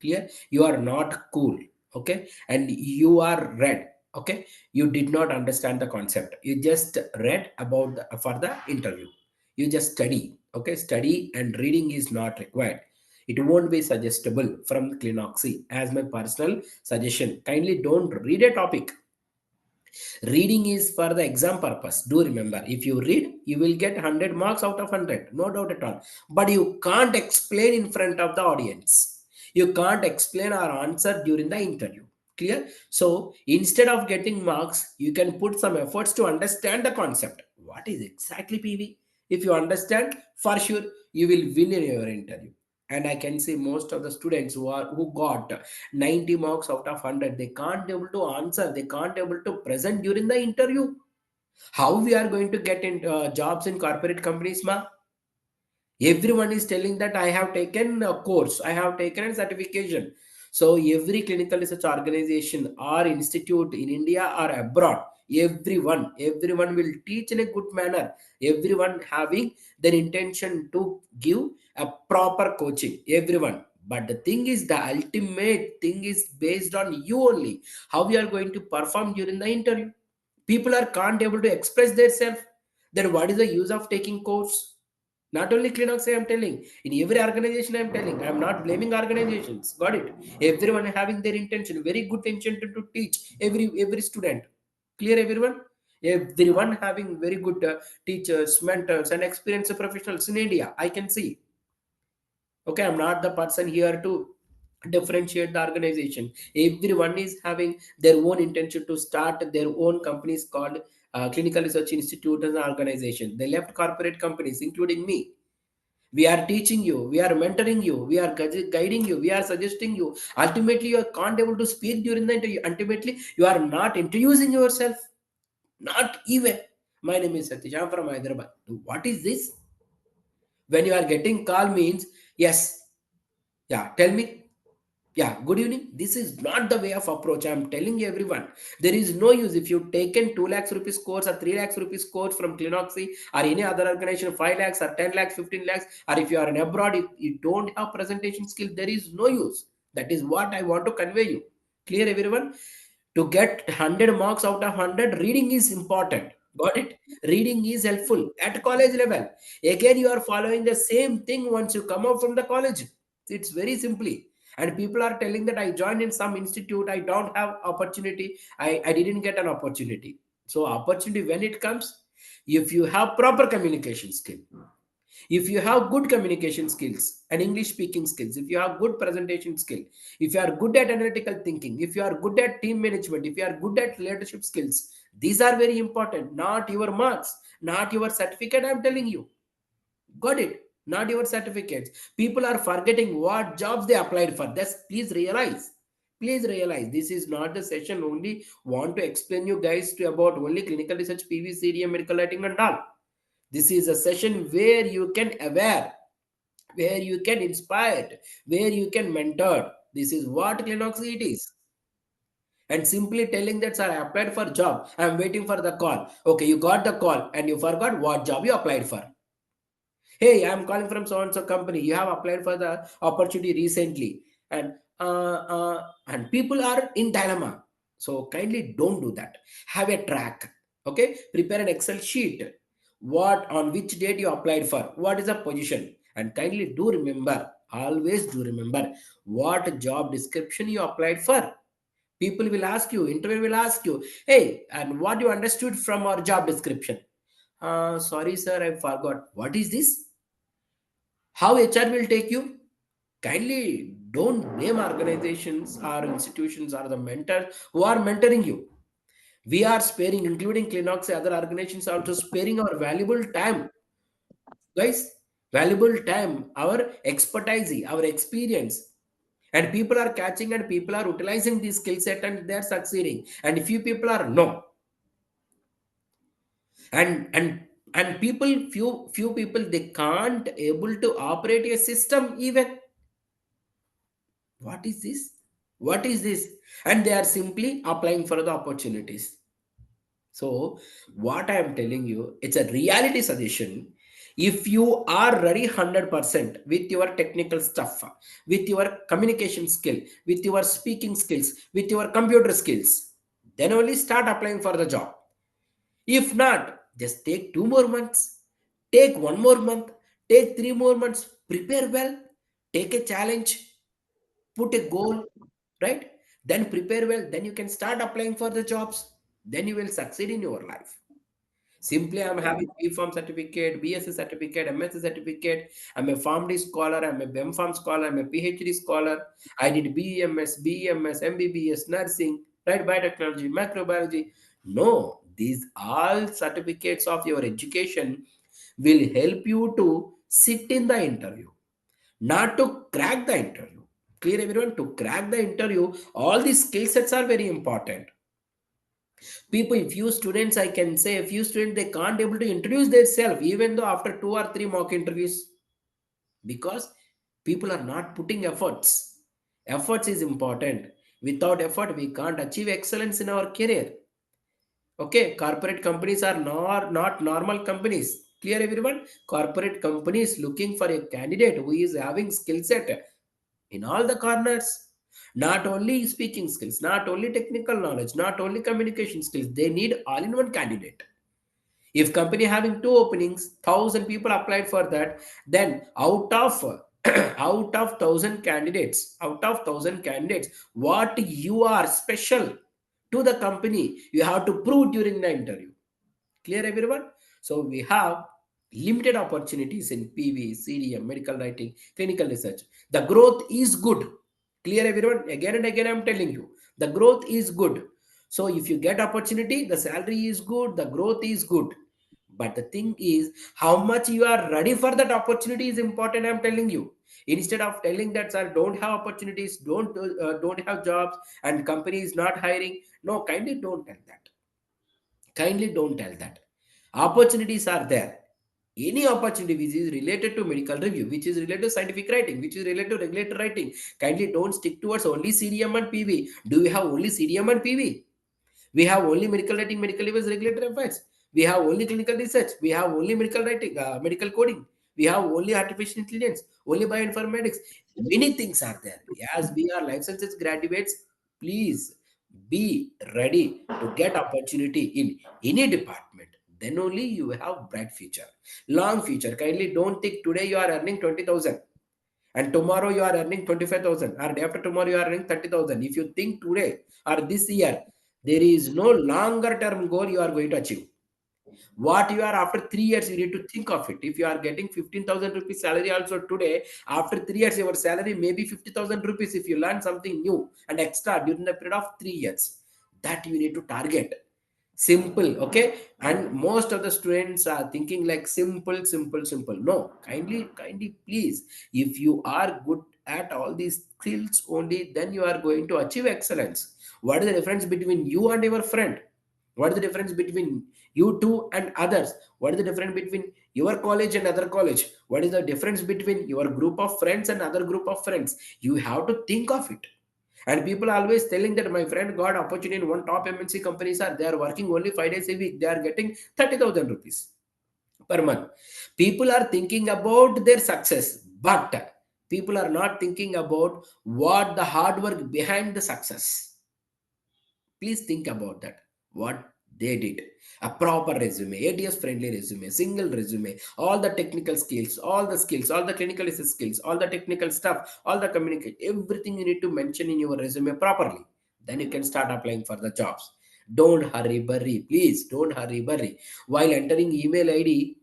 Clear? You are not cool. Okay, and you are red. Okay, you did not understand the concept. You just read about for the interview. You just study. Okay, study and reading is not required. It won't be suggestible from Clinoxy. As my personal suggestion, kindly don't read a topic. Reading is for the exam purpose. Do remember, if you read, you will get 100 marks out of 100, no doubt at all. But you can't explain in front of the audience. You can't explain our answer during the interview. Clear? So instead of getting marks, you can put some efforts to understand the concept. What is exactly PV? If you understand, for sure you will win in your interview. And I can see most of the students who got 90 marks out of 100, they can't able to answer, they can't able to present during the interview. How we are going to get in jobs in corporate companies, ma? Everyone is telling that I have taken a course, I have taken a certification. So every clinical research organization or institute in India or abroad, everyone will teach in a good manner. Everyone having their intention to give a proper coaching, everyone. But the thing is, the ultimate thing is based on you only, how you are going to perform during the interview. People are can't able to express themselves, then what is the use of taking course? Not only Clinox, I am telling. In every organization, I am telling. I am not blaming organizations. Got it? Everyone having their intention, very good intention to teach every student. Clear, everyone? Everyone having very good teachers, mentors, and experienced professionals in India. I can see. Okay, I'm not the person here to differentiate the organization. Everyone is having their own intention to start their own companies called Clinical Research Institute as an organization. They left corporate companies, including me. We are teaching you, we are mentoring you, we are guiding you, we are suggesting you. Ultimately, you can't able to speak during the interview. Ultimately, you are not introducing yourself. Not even. My name is Satish. I'm from Hyderabad. What is this? When you are getting call means yes. Yeah, tell me. Yeah, good evening. This is not the way of approach. I'm telling everyone. There is no use if you've taken 2 lakhs rupees course or 3 lakhs rupees course from Clinoxy or any other organization, 5 lakhs or 10 lakhs, 15 lakhs, or if you are in abroad, if you don't have presentation skill, there is no use. That is what I want to convey you. Clear, everyone? To get 100 marks out of 100, reading is important. Got it? Reading is helpful at college level. Again, you are following the same thing once you come out from the college. It's very simply. And people are telling that I joined in some institute, I don't have opportunity, I didn't get an opportunity. So opportunity, when it comes, if you have proper communication skill, if you have good communication skills and English speaking skills, if you have good presentation skill, if you are good at analytical thinking, if you are good at team management, if you are good at leadership skills, these are very important. Not your marks, not your certificate, I'm telling you. Got it? Not your certificates. People are forgetting what jobs they applied for. That's, please realize. Please realize this is not the session only want to explain you guys to about only clinical research, PV, medical writing and all. This is a session where you can aware, where you can inspire, where you can mentor. This is what Clinoxy it is. And simply telling that, sir, I applied for job, I'm waiting for the call. Okay, you got the call and you forgot what job you applied for. Hey, I'm calling from so and so company. You have applied for the opportunity recently, and and people are in dilemma. So kindly don't do that. Have a track. Okay, prepare an Excel sheet. What, on which date you applied for? What is the position? And kindly do remember. Always do remember what job description you applied for. People will ask you. Interviewer will ask you. Hey, and what you understood from our job description? Sorry, sir, I forgot. What is this? How HR will take you? Kindly don't blame organizations or institutions or the mentors who are mentoring you. We are sparing, including Clinox, other organizations, also sparing our valuable time. Guys, valuable time, our expertise, our experience. And people are catching and people are utilizing this skill set and they are succeeding. And few people are no. And few people they can't able to operate a system even. What is this? What is this? And they are simply applying for the opportunities. So, what I am telling you, it's a reality suggestion. If you are ready 100% with your technical stuff, with your communication skill, with your speaking skills, with your computer skills, then only start applying for the job. If not, just take 2 more months, take 1 more month, take 3 more months, prepare well, take a challenge, put a goal, right? Then prepare well, then you can start applying for the jobs, then you will succeed in your life. Simply, I'm having B.Pharm certificate, BSc certificate, MSc certificate. I'm a PharmD scholar. I'm a BEmPharm scholar. I'm a PhD scholar. I did BMS, BMS, MBBS, nursing, right? Biotechnology, microbiology. No, these all certificates of your education will help you to sit in the interview, not to crack the interview. Clear, everyone? To crack the interview, all these skill sets are very important. People, few students, I can say a few students, they can't able to introduce themselves even though after 2 or 3 mock interviews, because people are not putting efforts is important. Without effort we can't achieve excellence in our career. Okay, corporate companies are not normal companies. Clear, everyone? Corporate companies looking for a candidate who is having skill set in all the corners. Not only speaking skills, not only technical knowledge, not only communication skills, they need all in one candidate. If company having two openings, 1,000 people applied for that, then out of out of 1,000 candidates, what you are special to the company, you have to prove during the interview. Clear, everyone? So we have limited opportunities in PV, CDM, medical writing, clinical research. The growth is good. Clear, everyone? Again and again, I'm telling you, the growth is good. So if you get opportunity, the salary is good, the growth is good. But the thing is, how much you are ready for that opportunity is important. I'm telling you. Instead of telling that, sir, don't have opportunities, don't have jobs, and company is not hiring. No, kindly don't tell that. Kindly don't tell that. Opportunities are there. Any opportunity which is related to medical review, which is related to scientific writing, which is related to regulatory writing, kindly don't stick towards only CDM and PV. Do we have only CDM and PV? We have only medical writing, medical device, regulatory affairs. We have only clinical research. We have only medical writing, medical coding. We have only artificial intelligence, only bioinformatics. Many things are there. As we are life sciences graduates, please be ready to get opportunity in any department. Then only you have bright future, long future. Kindly don't think today you are earning 20,000 and tomorrow you are earning 25,000, or day after tomorrow you are earning 30,000. If you think today or this year, there is no longer term goal you are going to achieve. What you are after 3 years, you need to think of it. If you are getting 15,000 rupees salary also today, after 3 years, your salary may be 50,000 rupees if you learn something new and extra during the period of 3 years. That you need to target. Simple, okay? And most of the students are thinking like simple, simple, simple. No, kindly, please. If you are good at all these skills only, then you are going to achieve excellence. What is the difference between you and your friend? What is the difference between you two and others? What is the difference between your college and other college? What is the difference between your group of friends and other group of friends? You have to think of it. And people are always telling that my friend got opportunity in one top MNC companies, are they are working only 5 days a week. They are getting 30,000 rupees per month. People are thinking about their success, but people are not thinking about what the hard work behind the success. Please think about that. What they did. A proper resume, ATS friendly resume, single resume, all the technical skills, all the clinical skills, all the technical stuff, all the communicate, everything you need to mention in your resume properly. Then you can start applying for the jobs. Don't hurry, burry. Please don't hurry, burry. While entering email ID,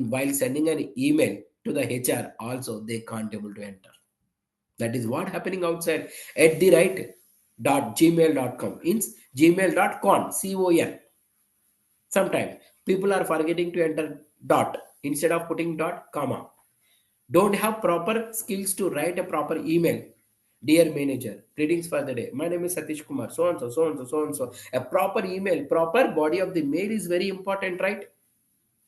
while sending an email to the HR, also they can't able to enter. That is what happening outside at the right dot gmail.com ins gmail.com con. Sometimes people are forgetting to enter dot instead of putting dot comma. Don't have proper skills to write a proper email. Dear manager, greetings for the day. My name is Satish Kumar. So and so, so and so, so and so. A proper email, proper body of the mail is very important, right?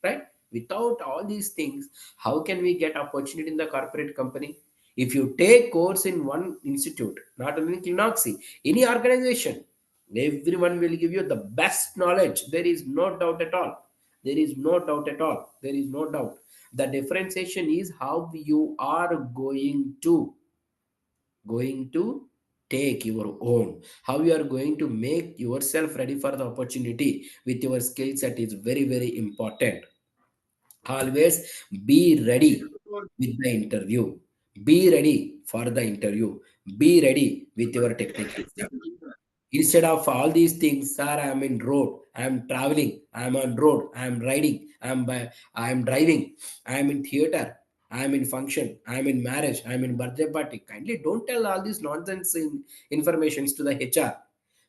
Right? Without all these things, how can we get opportunity in the corporate company? If you take course in one institute, not only in Clinoxy, any organization, everyone will give you the best knowledge. There is no doubt at all. There is no doubt at all. There is no doubt. The differentiation is how you are going to take your own, how you are going to make yourself ready for the opportunity with your skill set is very, very important. Always be ready with the interview. Be ready for the interview. Be ready with your technical stuff. Instead of all these things, sir, I'm in road, I'm traveling, I'm on road, I'm riding, I'm driving, I'm in theater, I'm in function, I'm in marriage, I'm in birthday party. Kindly don't tell all these nonsense informations to the HR.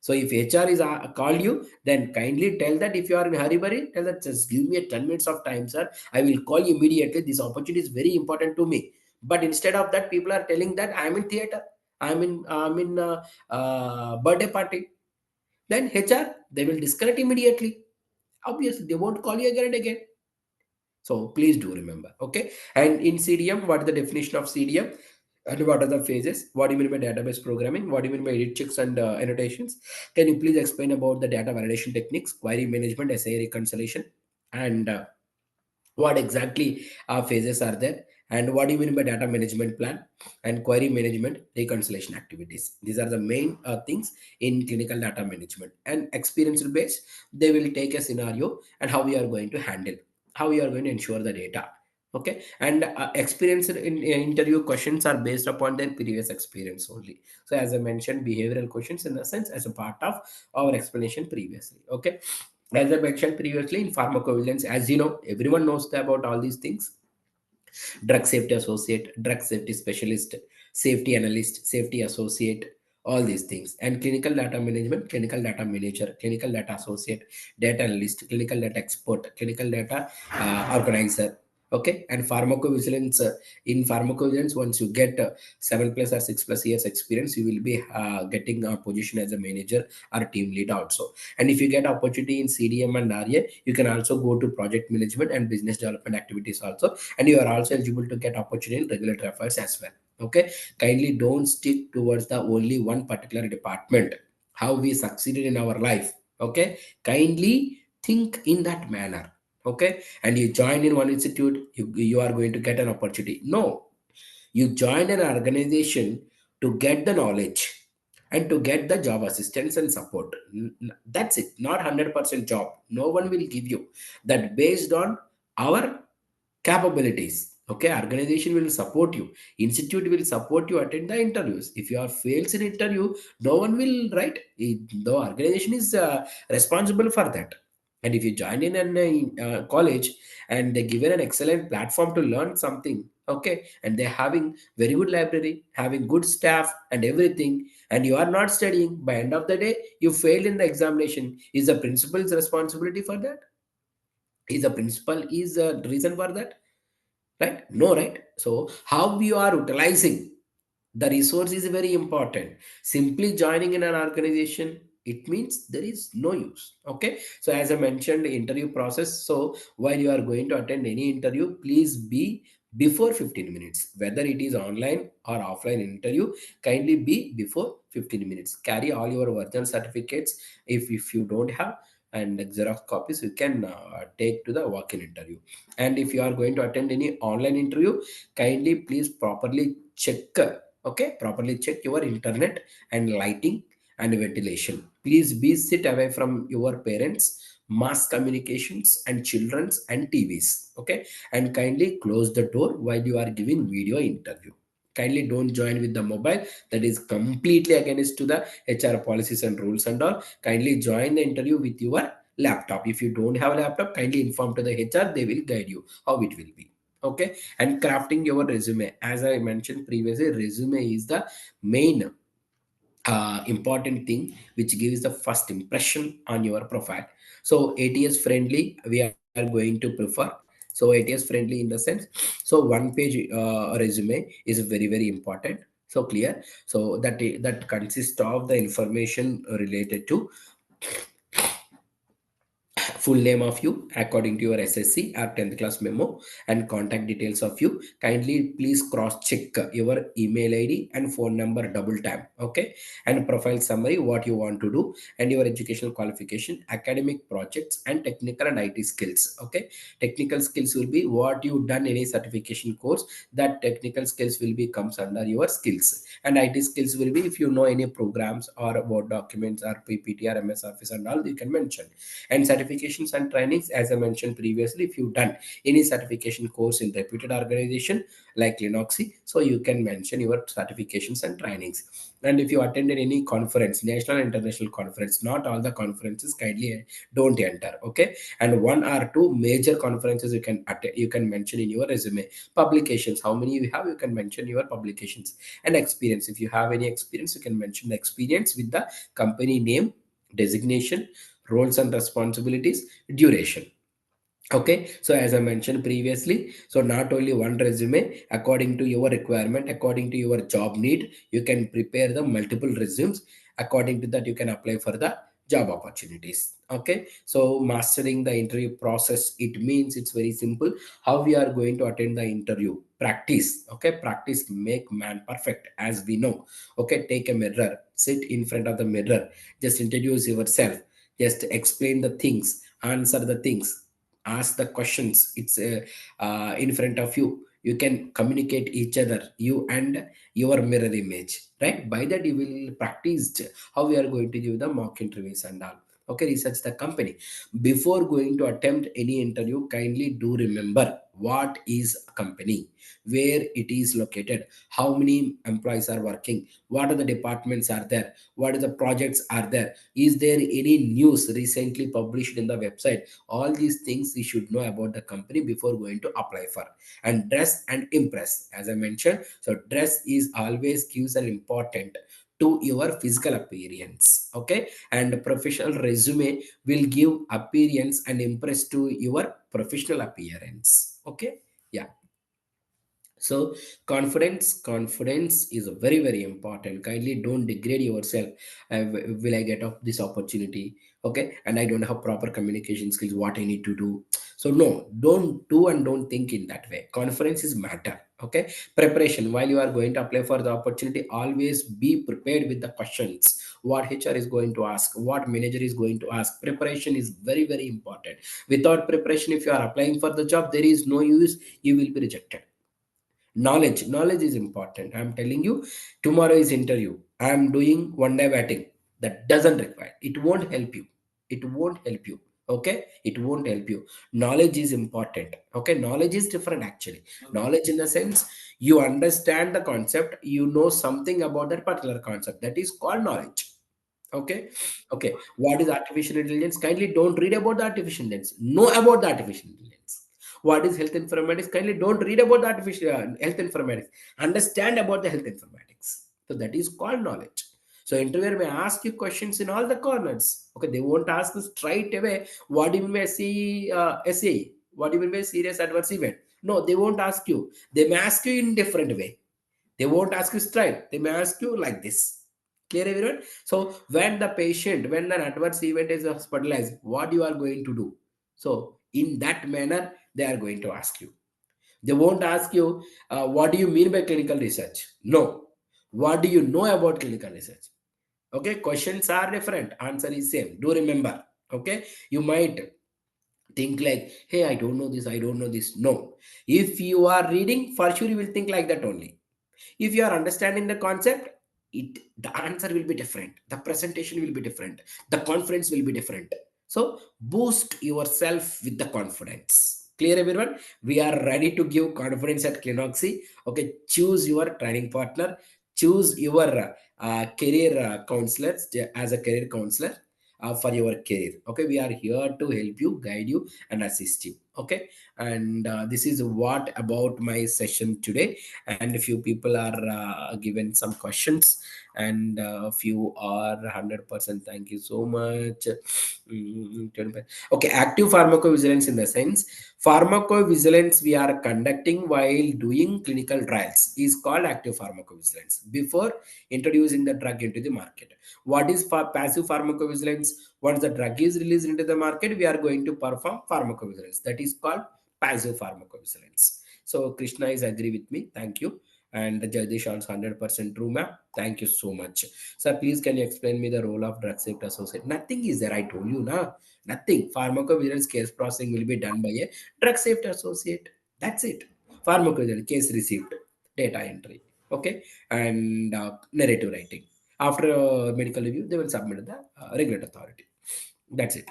So if HR is called you, then kindly tell that. If you are in hurry burry, tell that just give me a 10 minutes of time, sir. I will call you immediately. This opportunity is very important to me. But instead of that, people are telling that I'm in theater, I'm in birthday party. Then HR, they will disconnect immediately. Obviously, they won't call you again and again. So please do remember, okay? And in CDM, what is the definition of CDM? And what are the phases? What do you mean by database programming? What do you mean by edit checks and annotations? Can you please explain about the data validation techniques, query management, SA reconciliation, and what exactly phases are there? And what do you mean by data management plan? And query management, reconciliation activities. These are the main things in clinical data management. And experience based, they will take a scenario and how we are going to handle, how we are going to ensure the data. Okay, and experience in interview questions are based upon their previous experience only. So as I mentioned, behavioral questions in the sense as a part of our explanation previously. Okay, as I mentioned previously, in pharmacovigilance, as you know, everyone knows about all these things: drug safety associate, drug safety specialist, safety analyst, safety associate, all these things. And clinical data management, clinical data manager, clinical data associate, data analyst, clinical data expert, clinical data organizer. Okay, and pharmacovigilance. In pharmacovigilance, once you get 7 plus or 6 plus years experience, you will be getting a position as a manager or team lead also. And if you get opportunity in CDM and RA, you can also go to project management and business development activities also, and you are also eligible to get opportunity in regulatory affairs as well. Okay, kindly don't stick towards the only one particular department. How we succeeded in our life. Okay, kindly think in that manner. Okay, and you join in one institute, you are going to get an opportunity. No, you join an organization to get the knowledge and to get the job assistance and support. That's it. Not 100% job. No one will give you that based on our capabilities. Okay, organization will support you. Institute will support you attend the interviews. If you are fails in interview, no one will write. The organization is responsible for that. And if you join in an college and they given an excellent platform to learn something, okay, and they're having very good library, having good staff and everything, and you are not studying, by end of the day you failed in the examination, is the principal's responsibility for that? Is the principal is a reason for that? Right? No, right? So how you are utilizing the resource is very important. Simply joining in an organization, it means there is no use. Okay, so as I mentioned, interview process. So while you are going to attend any interview, please be before 15 minutes, whether it is online or offline interview. Kindly be before 15 minutes. Carry all your original certificates, if you don't have, and xerox copies you can take to the walk-in interview. And if you are going to attend any online interview, kindly please properly check, okay, properly check your internet and lighting and ventilation. Please be sit away from your parents, mass communications and children's and TVs. Okay, and kindly close the door while you are giving video interview. Kindly don't join with the mobile. That is completely against to the HR policies and rules and all. Kindly join the interview with your laptop. If you don't have a laptop, kindly inform to the HR. They will guide you how it will be. Okay, and crafting your resume, as I mentioned previously, resume is the main important thing which gives the first impression on your profile. So ATS friendly we are going to prefer. So ATS friendly in the sense, so one page resume is very important. So clear, so that consists of the information related to full name of you according to your SSC or 10th class memo, and contact details of you. Kindly please cross check your email ID and phone number double tap. Okay, and profile summary, what you want to do, and your educational qualification, academic projects, and technical and IT skills. Okay, technical skills will be what you done any certification course, that technical skills will be comes under your skills. And IT skills will be if you know any programs or Word documents or PPT or MS Office and all, you can mention. And certifications and trainings, as I mentioned previously, if you've done any certification course in reputed organization like Linoxy, so you can mention your certifications and trainings. And if you attended any conference, national and international conference, not all the conferences, kindly don't enter. Okay, and one or two major conferences you can attend, you can mention in your resume. Publications, how many you have, you can mention your publications. And experience, if you have any experience, you can mention the experience with the company name, designation, roles and responsibilities, duration. Okay, so as I mentioned previously, so not only one resume, according to your requirement, according to your job need, you can prepare the multiple resumes. According to that, you can apply for the job opportunities. Okay, so mastering the interview process, it means it's very simple. How we are going to attend the interview? Practice. Okay, practice make man perfect, as we know. Okay, take a mirror, sit in front of the mirror, just introduce yourself, just explain the things, answer the things, ask the questions. It's in front of you. You can communicate each other, you and your mirror image, right? By that you will practice how we are going to give the mock interviews and all. Okay, research the company before going to attempt any interview. Kindly do remember what is a company, where it is located, how many employees are working, what are the departments are there, what are the projects are there, is there any news recently published in the website. All these things you should know about the company before going to apply for. And dress and impress, as I mentioned. So dress is always gives an important to your physical appearance. Okay, and professional resume will give appearance and impress to your professional appearance. Okay, yeah. So confidence is very very important. Kindly don't degrade yourself. Will I get off this opportunity? Okay, and I don't have proper communication skills, what I need to do? So no, don't do and don't think in that way. Confidence is matter. Okay, preparation. While you are going to apply for the opportunity, always be prepared with the questions, what HR is going to ask, what manager is going to ask. Preparation is very very important. Without preparation, if you are applying for the job, there is no use, you will be rejected. Knowledge is important. I'm telling you, tomorrow is interview, I'm doing one day batting. That doesn't require, it won't help you. It won't help you. Okay, it won't help you. Knowledge is important. Okay, knowledge is different actually. Knowledge in the sense, you understand the concept, you know something about that particular concept, that is called knowledge. Okay, okay. What is artificial intelligence? Kindly don't read about the artificial intelligence. Know about the artificial intelligence. What is health informatics? Kindly don't read about the artificial health informatics. Understand about the health informatics. So that is called knowledge. So interviewer may ask you questions in all the corners. Okay, they won't ask you straight away. What do you mean by SAE? What do you mean by serious adverse event? No, they won't ask you. They may ask you in different way. They won't ask you straight. They may ask you like this. Clear everyone? So when the patient, when an adverse event is hospitalized, what you are going to do? So in that manner, they are going to ask you. They won't ask you, what do you mean by clinical research? No. What do you know about clinical research? Okay, questions are different. Answer is same. Do remember. Okay, you might think like, hey, I don't know this, I don't know this. No. If you are reading, for sure you will think like that only. If you are understanding the concept, the answer will be different, the presentation will be different, the conference will be different. So boost yourself with the confidence. Clear everyone? We are ready to give confidence at Clinoxy. Okay, choose your training partner, choose your career counselors as a career counselor for your career. Okay, we are here to help you, guide you, and assist you. Okay, and this is what about my session today. And a few people are given some questions, and a few are 100%. Thank you so much. 25. Okay, active pharmacovigilance in the sense, pharmacovigilance we are conducting while doing clinical trials is called active pharmacovigilance before introducing the drug into the market. What is passive pharmacovigilance? Once the drug is released into the market, we are going to perform pharmacovigilance, that is called passive pharmacovigilance. So Krishna is agree with me. Thank you. And Jagdish also 100% true, ma'am. Thank you so much. Sir, please can you explain me the role of drug safety associate? Nothing is there. I told you now. Nothing. Pharmacovigilance case processing will be done by a drug safety associate. That's it. Pharmacovigilance case received, data entry. Okay, and narrative writing. After medical review, they will submit the regulatory authority. That's it.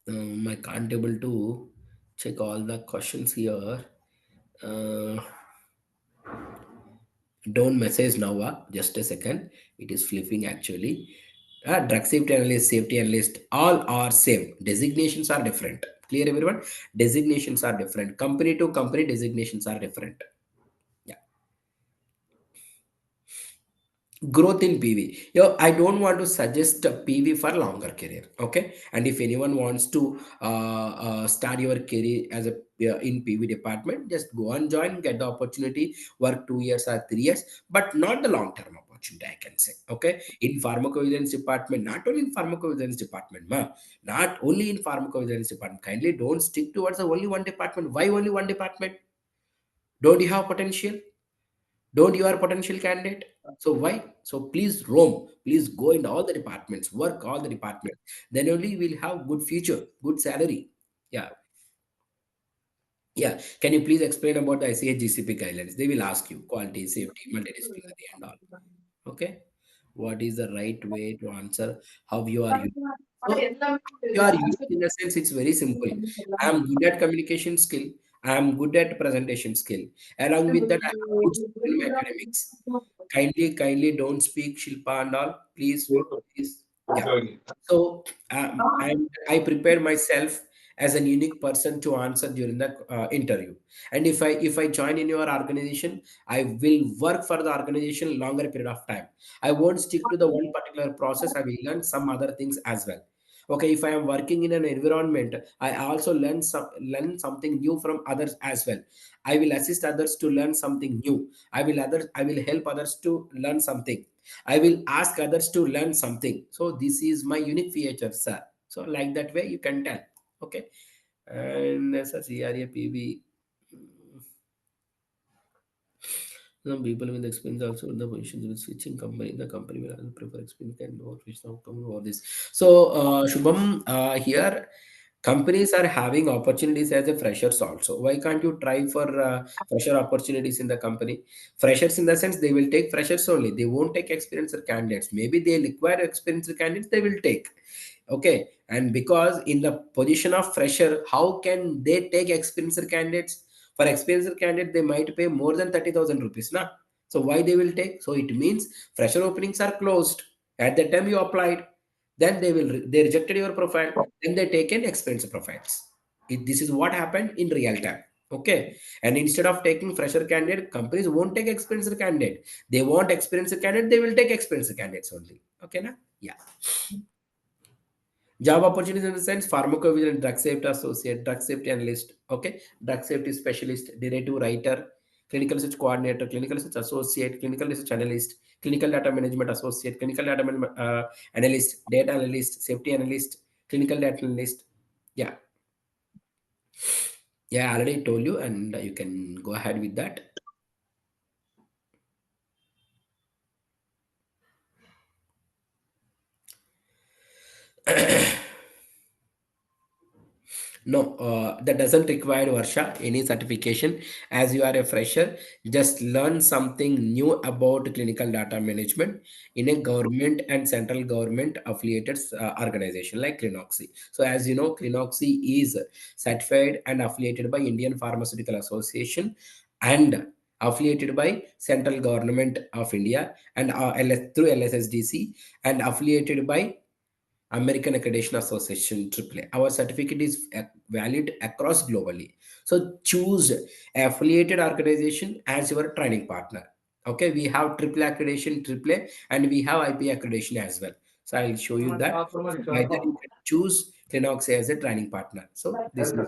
I can't able to check all the questions here. Uh, don't message now. Just a second. It is flipping actually. Drug safety analyst, all are same. Designations are different. Clear everyone? Designations are different. Company to company designations are different. Yeah. Growth in PV. I don't want to suggest a PV for longer career. Okay, and if anyone wants to start your career as a in PV department, just go and join, get the opportunity, work 2 years or 3 years, but not the long term opportunity, I can say. Okay, in pharmacovigilance department, not only in pharmacovigilance department, not only in pharmacovigilance department. Kindly don't stick towards the only one department. Why only one department? Don't you have potential? Don't you are a potential candidate? So why? So please roam, please go in all the departments, work all the departments. Then only you will have good future, good salary. Yeah. Yeah, can you please explain about the ICH guidelines? They will ask you quality, safety, multidisciplinary, and all. Okay, what is the right way to answer? How you are unique? So you are unique in the sense it's very simple. I am good at communication skill. I am good at presentation skill. Along with that, I have good skill in my academics. Kindly don't speak Shilpa and all. Please, please. Yeah. So I prepare myself as a unique person to answer during the interview. And if I join in your organization, I will work for the organization longer period of time. I won't stick to the one particular process. I will learn some other things as well. Okay, if I am working in an environment, I also learn something new from others as well. I will assist others to learn something new. I will help others to learn something. I will ask others to learn something. So this is my unique feature, sir. So like that way you can tell. Okay. And as a CRA PV, some people with experience also in the positions with switching company. The company will also prefer experience and more which now come over this. So Shubham, here companies are having opportunities as a freshers also. Why can't you try for fresher opportunities in the company? Freshers in the sense they will take freshers only. They won't take experienced candidates. Maybe they require experienced candidates. They will take. Okay, and because in the position of fresher, how can they take experienced candidates? For experienced candidate, they might pay more than 30,000 rupees, na? So why they will take? So it means fresher openings are closed. At the time you applied, then they rejected your profile, then they take in experienced profiles. This is what happened in real time. Okay. And instead of taking fresher candidate, companies won't take experienced candidate. They want experienced candidate, they will take experienced candidates only. Okay, na? Yeah. Job opportunities in the sense pharmacovigilance, drug safety associate, drug safety analyst, okay, drug safety specialist, derivative writer, clinical research coordinator, clinical research associate, clinical research analyst, clinical data management associate, clinical data analyst, data analyst, safety analyst, clinical data analyst. Yeah, yeah, I already told you, and you can go ahead with that. No, that doesn't require Varsha any certification. As you are a fresher, just learn something new about clinical data management in a government and central government affiliated organization like Clinoxy. So, as you know, Clinoxy is certified and affiliated by Indian Pharmaceutical Association and affiliated by central government of India and through LSSDC and affiliated by American Accreditation Association AAA. Our certificate is valid across globally. So choose affiliated organization as your training partner. Okay, we have AAA accreditation, AAA, and we have IP accreditation as well. So I'll show you that. So by that you can choose Clinox as a training partner. So this is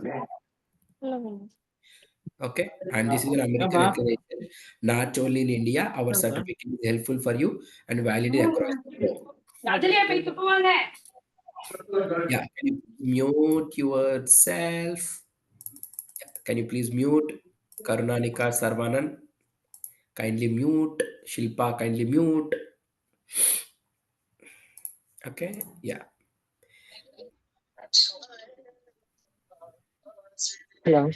okay, and this is an American accreditation. Not only in India, our certificate is helpful for you and valid across the globe. Yeah, can you mute yourself? Can you please mute? Karunanika Sarvanan, kindly mute. Shilpa, kindly mute. Okay, yeah. Yeah.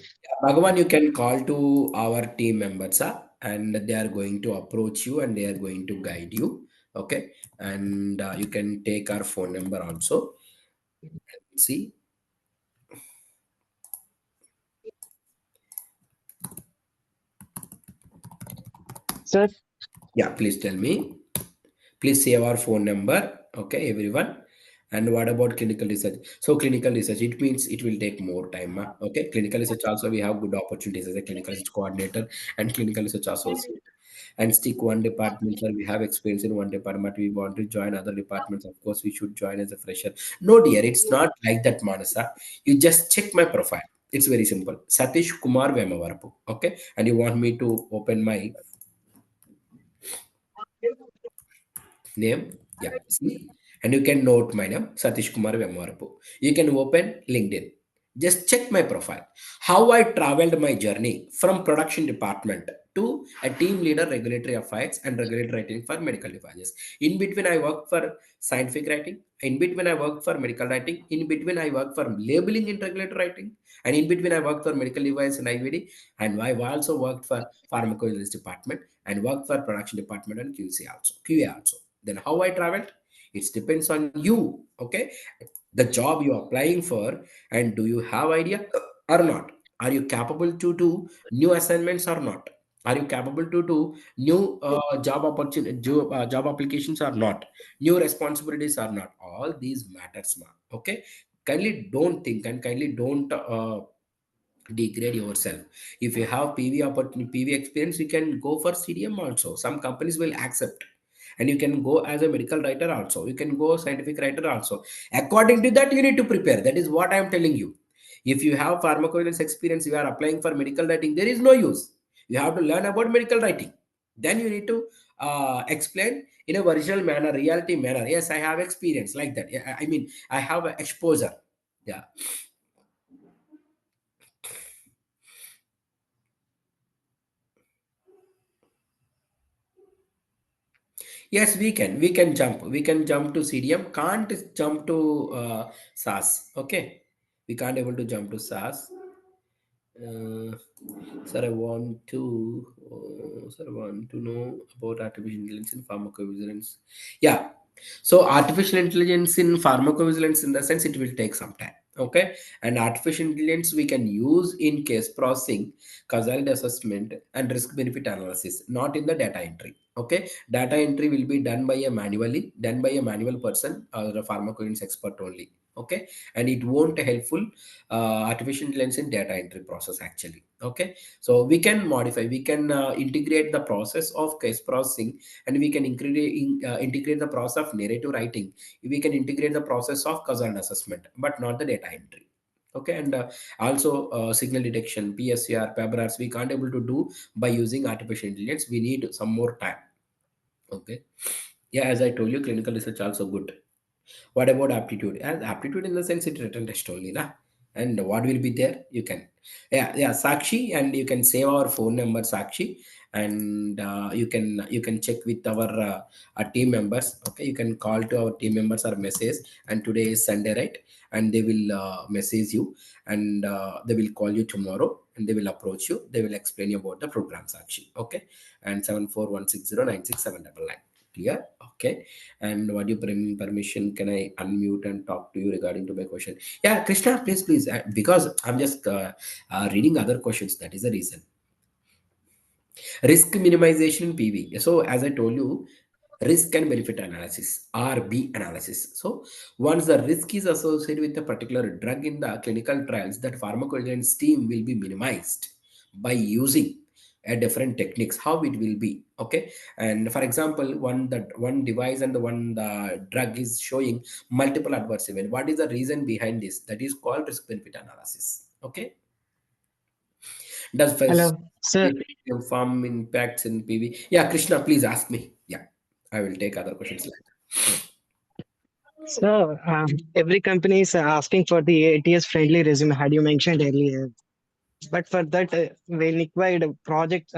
Bhagavan, you can call to our team members, and they are going to approach you and they are going to guide you. Okay, and you can take our phone number also. See, Sir, yeah, please tell me. Please save our phone number. Okay, everyone. And what about clinical research? So clinical research, it means it will take more time. Okay, clinical research also we have good opportunities as a clinical research coordinator and clinical research associate. And stick one department, sir. We have experience in one department. We want to join other departments. Of course, we should join as a fresher. No, dear, it's not like that, Manasa. You just check my profile. It's very simple. Satish Kumar Vemavarpu. Okay, and you want me to open my name, yeah, see, and you can note my name, Satish Kumar Vemarapu. You can open LinkedIn. Just check my profile. How I traveled my journey from production department to a team leader, regulatory affairs, and regulatory writing for medical devices. In between, I work for scientific writing. In between, I work for medical writing. In between, I work for labeling in regulatory writing. And in between, I work for medical device and IVD. And I've also worked for pharmacovigilance department and worked for production department and QA also. Then how I traveled? It depends on you. Okay, the job you're applying for, and do you have idea or not? Are you capable to do new assignments or not? Are you capable to do new job opportunity, job applications or not? New responsibilities or not? All these matters, ma. Okay, kindly don't think and kindly don't degrade yourself. If you have PV opportunity, PV experience, you can go for CDM also. Some companies will accept. And you can go as a medical writer also. You can go scientific writer also. According to that, you need to prepare. That is what I am telling you. If you have pharmacovigilance experience, you are applying for medical writing, there is no use. You have to learn about medical writing. Then you need to explain in a virtual manner, reality manner. Yes, I have experience like that. Yeah, I mean, I have a exposure. Yeah. Yes, we can. We can jump. We can jump to CDM. Can't jump to SAS. Okay, we can't able to jump to SAS. Uh, sir, I want to know about artificial intelligence in pharmacovigilance. Yeah. So artificial intelligence in pharmacovigilance, in the sense, it will take some time. Okay. And artificial intelligence we can use in case processing, causality assessment, and risk benefit analysis, not in the data entry. Okay. Data entry will be done by a manual person or a pharmacovigilance expert only. Okay. And it won't helpful artificial intelligence in data entry process actually. Okay, so we can modify, we can integrate the process of case processing, and we can integrate the process of narrative writing. We can integrate the process of causal assessment, but not the data entry. Okay, and also signal detection, PSCR, PABRARs, we can't able to do by using artificial intelligence. We need some more time. Okay, yeah, as I told you, clinical research also good. What about aptitude? And aptitude in the sense it's written test only, na? And what will be there? You can, yeah, Sakshi, and you can save our phone number, Sakshi, and you can check with our team members. Okay, you can call to our team members or message. And today is Sunday, right? And they will message you, and they will call you tomorrow, and they will approach you. They will explain you about the program, Sakshi. Okay, and 7416096799. Clear? Okay. And what you permission can I unmute and talk to you regarding to my question? Yeah, Krishna, please, because I'm just reading other questions. That is the reason. Risk minimization in PV. So as I told you, risk and benefit analysis, RB analysis. So once the risk is associated with a particular drug in the clinical trials, that pharmacovigilance team will be minimized by using a different techniques. How it will be? Okay, and for example, one device and the drug is showing multiple adverse event. What is the reason behind this? That is called risk benefit analysis. Okay, does first Hello, sir. farm impacts in PV? Yeah, Krishna, please ask me. Yeah, I will take other questions later. So, every company is asking for the ATS friendly resume, had you mentioned earlier. But for that, we required a project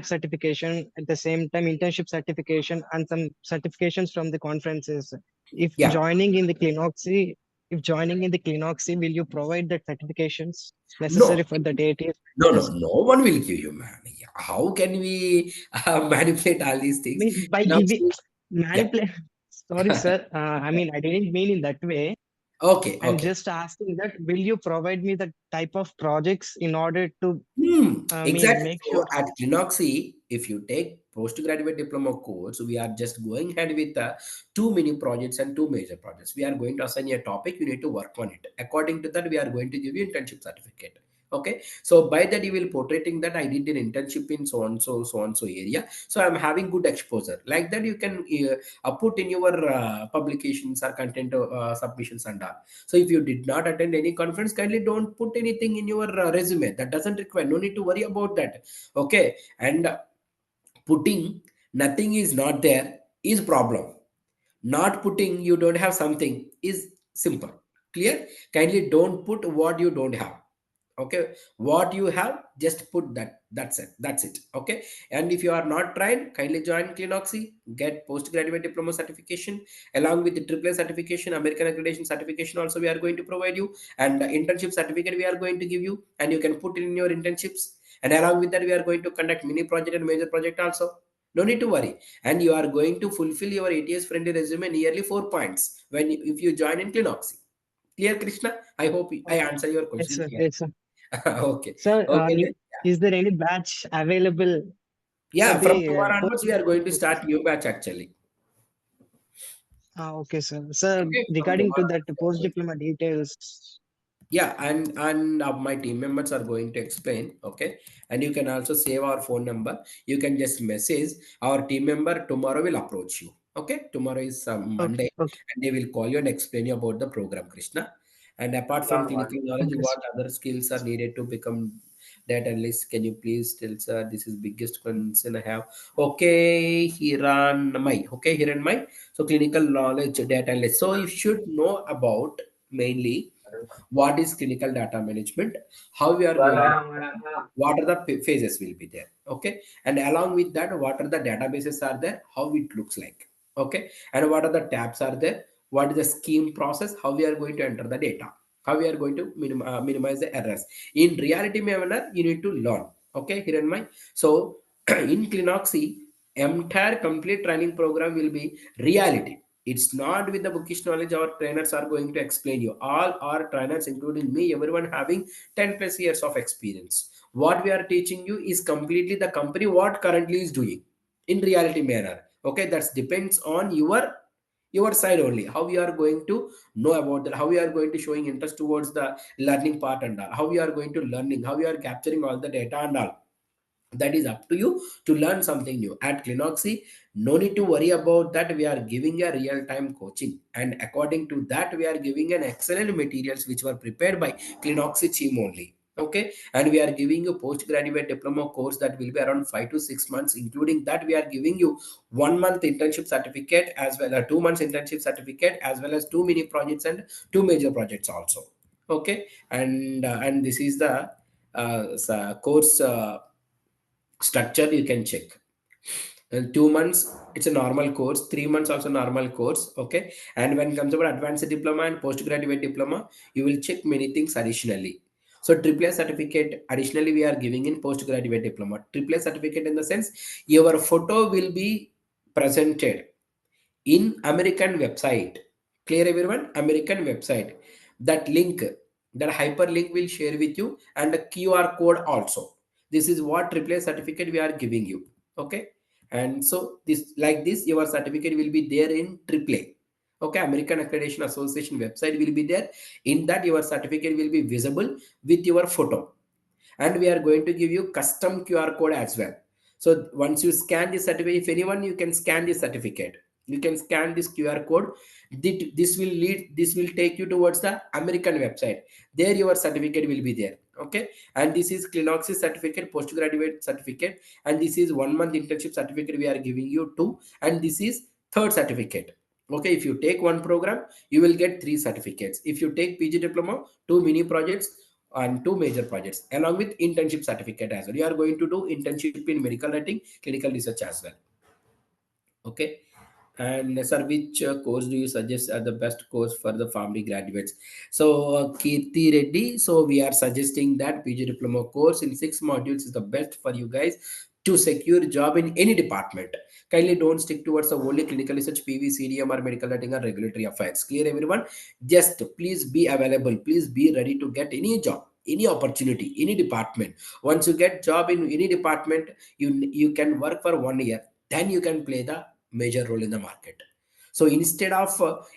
certification at the same time, internship certification, and some certifications from the conferences. If Yeah, joining in the Clinoxy, if joining in the Clinoxy, will you provide the certifications necessary no, for the ATS? no one will give you, man. Yeah, how can we manipulate all these I things? mean, by Now, giving see, yeah. manipulate. Sorry, sir. I mean, I didn't mean in that way. Okay, I'm okay. just asking that will you provide me the type of projects in order to, I mean, Exactly. make So sure. at Linoxy, if you take postgraduate diploma course, we are just going ahead with two mini projects and two major projects. We are going to assign you a topic, you need to work on it. According to that, we are going to give you internship certificate. Okay. So by that, you will portraying that I did an internship in so and so area. So I'm having good exposure. Like that, you can put in your publications or content submissions and all. So if you did not attend any conference, kindly don't put anything in your resume. That doesn't require. No need to worry about that. Okay, and putting nothing is not there is problem. Not putting you don't have something is simple. Clear? Kindly don't put what you don't have. Okay, what you have, just put that. That's it. Okay, and if you are not trained, kindly join Clinoxy, get postgraduate diploma certification along with the AAA certification, American accreditation certification. Also, we are going to provide you, and the internship certificate we are going to give you, and you can put in your internships. And along with that, we are going to conduct mini project and major project also. No need to worry, and you are going to fulfill your ATS friendly resume nearly 4 points when if you join in Clinoxy. Clear, Krishna? I hope I answer your Yes, question sir. clearly. Yes, sir. Okay. Sir, Okay. Then. is there any batch available for Yeah, from the tomorrow post onwards, we are going to diploma? start new batch actually. Okay, sir. Sir, Okay, from regarding to tomorrow that onwards, we are post going. diploma details. Yeah, and my team members are going to explain. Okay, and you can also save our phone number. You can just message our team member. Tomorrow will approach you. Okay, tomorrow is Okay, Monday, okay, and they will call you and explain you about the program, Krishna. And apart from clinical knowledge, okay, sir. what other skills are needed to become data analyst? Can you please tell, sir? This is biggest concern I have. Okay, Hiranmai. Okay, Hiranmai. So clinical knowledge data analyst. So you should know about mainly what is clinical data management, how we are going to, what are the phases will be there. Okay, and along with that, what are the databases are there, how it looks like. Okay, and what are the tabs are there, what is the scheme process, how we are going to enter the data, how we are going to minimize the errors. In reality manner, you need to learn. Okay, here in my, so in Clinoxy, entire complete training program will be reality. It's not with the bookish knowledge our trainers are going to explain you. All our trainers, including me, everyone having 10 plus years of experience. What we are teaching you is completely the company what currently is doing in reality manner. Okay, that depends on your side only. How you are going to know about that, how you are going to showing interest towards the learning part and all, how you are going to learning, how you are capturing all the data and all. That is up to you to learn something new at Clinoxy. No need to worry about that. We are giving a real time coaching, and according to that, we are giving an excellent materials which were prepared by Clinoxy team only. Okay, and we are giving you postgraduate diploma course that will be around 5 to 6 months. Including that, we are giving you 1 month internship certificate as well as 2 months internship certificate as well as two mini projects and two major projects also. Okay, and this is the course structure you can check. And 2 months it's a normal course, 3 months also normal course. Okay, and when it comes about advanced diploma and postgraduate diploma, you will check many things additionally. So triple A certificate additionally we are giving in postgraduate diploma. Triple A certificate in the sense your photo will be presented in American website. Clear everyone? American website. That link, that hyperlink will share with you, and the QR code also. This is what AAA certificate we are giving you. Okay, and so this like this your certificate will be there in AAA. Okay, American Accreditation Association website will be there. In that your certificate will be visible with your photo, and we are going to give you custom QR code as well. So once you scan the certificate, if anyone you can scan the certificate, you can scan this QR code. This will take you towards the American website. There your certificate will be there. Okay, and this is Clinoxis certificate, postgraduate certificate, and this is 1 month internship certificate we are giving you two, and this is third certificate. Okay, if you take one program, you will get three certificates. If you take PG diploma, two mini projects and two major projects along with internship certificate as well. You are going to do internship in medical writing, clinical research as well. Okay, and sir, which course do you suggest are the best course for the family graduates? So, Kirti Reddy, so we are suggesting that PG diploma course in 6 modules is the best for you guys to secure job in any department. Kindly don't stick towards the only clinical research, PV, CDM, or medical writing or regulatory affairs. Clear, everyone? Just please be available. Please be ready to get any job, any opportunity, any department. Once you get job in any department, you can work for 1 year. Then you can play the major role in the market. So instead of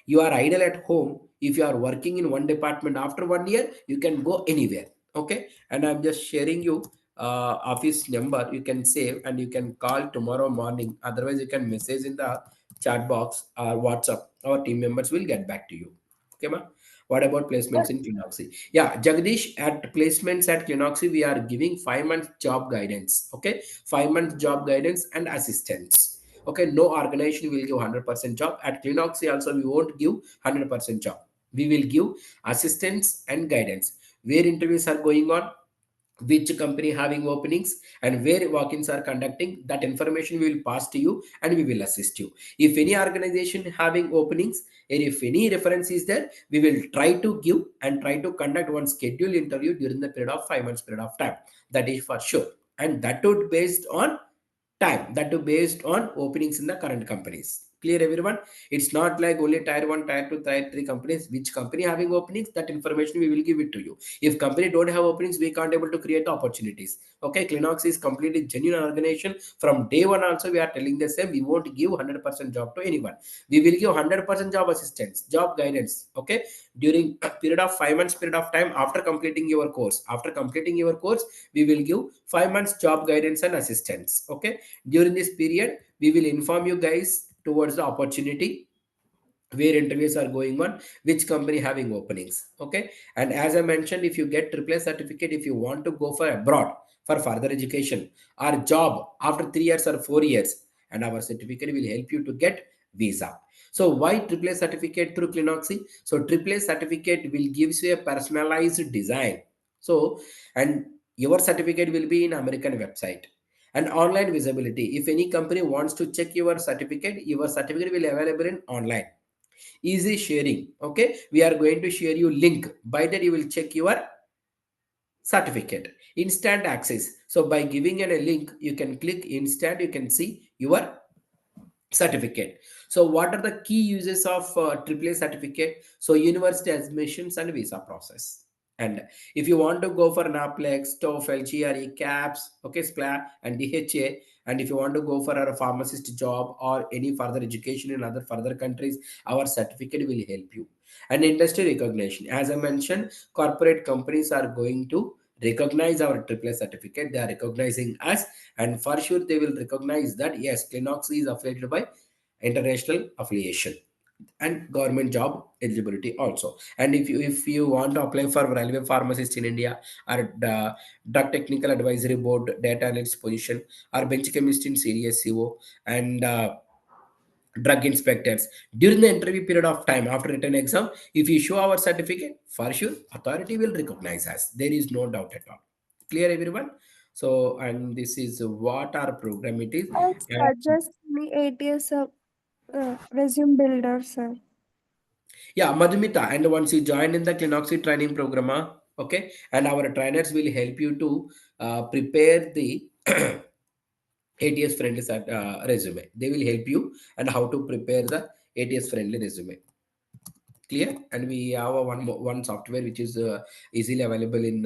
you are idle at home, if you are working in one department, after 1 year you can go anywhere. Okay, and I'm just sharing you office number. You can save and you can call tomorrow morning. Otherwise you can message in the chat box or WhatsApp. Our team members will get back to you. Okay, ma? What about placements in Clinoxy? Yeah, Jagdish, at placements at Clinoxy, we are giving 5 months job guidance. Okay, 5 months job guidance and assistance. Okay, no organization will give 100% job. At Clinoxy also, we won't give 100% job. We will give assistance and guidance where interviews are going on, which company having openings, and where walk-ins are conducting. That information we will pass to you and we will assist you. If any organization having openings and if any reference is there, we will try to give and try to conduct one scheduled interview during the period of 5 months period of time. That is for sure. And that would based on time, that too based on openings in the current companies. Clear everyone? It's not like only tier 1, tier 2, tier 3 companies. Which company having openings, that information we will give it to you. If company don't have openings, we can't able to create the opportunities. Okay, Clinox is completely genuine organization. From day one also we are telling the same. We won't give 100% job to anyone. We will give 100% job assistance, job guidance. Okay, during a period of 5 months period of time after completing your course. After completing your course, we will give 5 months job guidance and assistance. Okay, during this period we will inform you guys towards the opportunity where interviews are going on, which company having openings. Okay, and as I mentioned, if you get AAA certificate, if you want to go for abroad for further education or job after 3 years or 4 years, and our certificate will help you to get visa. So why AAA certificate through Clinoxy? So AAA certificate will gives you a personalized design. So, and your certificate will be in American website and online visibility. If any company wants to check your certificate will available in online. Easy sharing. Okay, we are going to share you link. By that you will check your certificate. Instant access. So by giving in a link, you can click instant, you can see your certificate. So what are the key uses of AAA certificate? So university admissions and visa process. And if you want to go for NAPLEX, TOEFL, GRE, CAPS, okay, SPLA and DHA, and if you want to go for a pharmacist job or any further education in other further countries, our certificate will help you. And industry recognition, as I mentioned, corporate companies are going to recognize our AAA certificate. They are recognizing us, and for sure they will recognize that yes, Clinox is affiliated by international affiliation and government job eligibility also. And if you want to apply for railway pharmacist in India, or drug technical advisory board data analyst position, or bench chemist in CSCO, and drug inspectors, during the interview period of time after written exam, if you show our certificate, for sure authority will recognize us. There is no doubt at all. Clear everyone? So, and this is what our program it is. I And suggest the ATS resume builder, sir. yeah, Madhumita, and once you join in the Clinoxy training program, okay, and our trainers will help you to prepare the ATS friendly resume. They will help you and how to prepare the ATS friendly resume. Clear? And we have a one software which is easily available in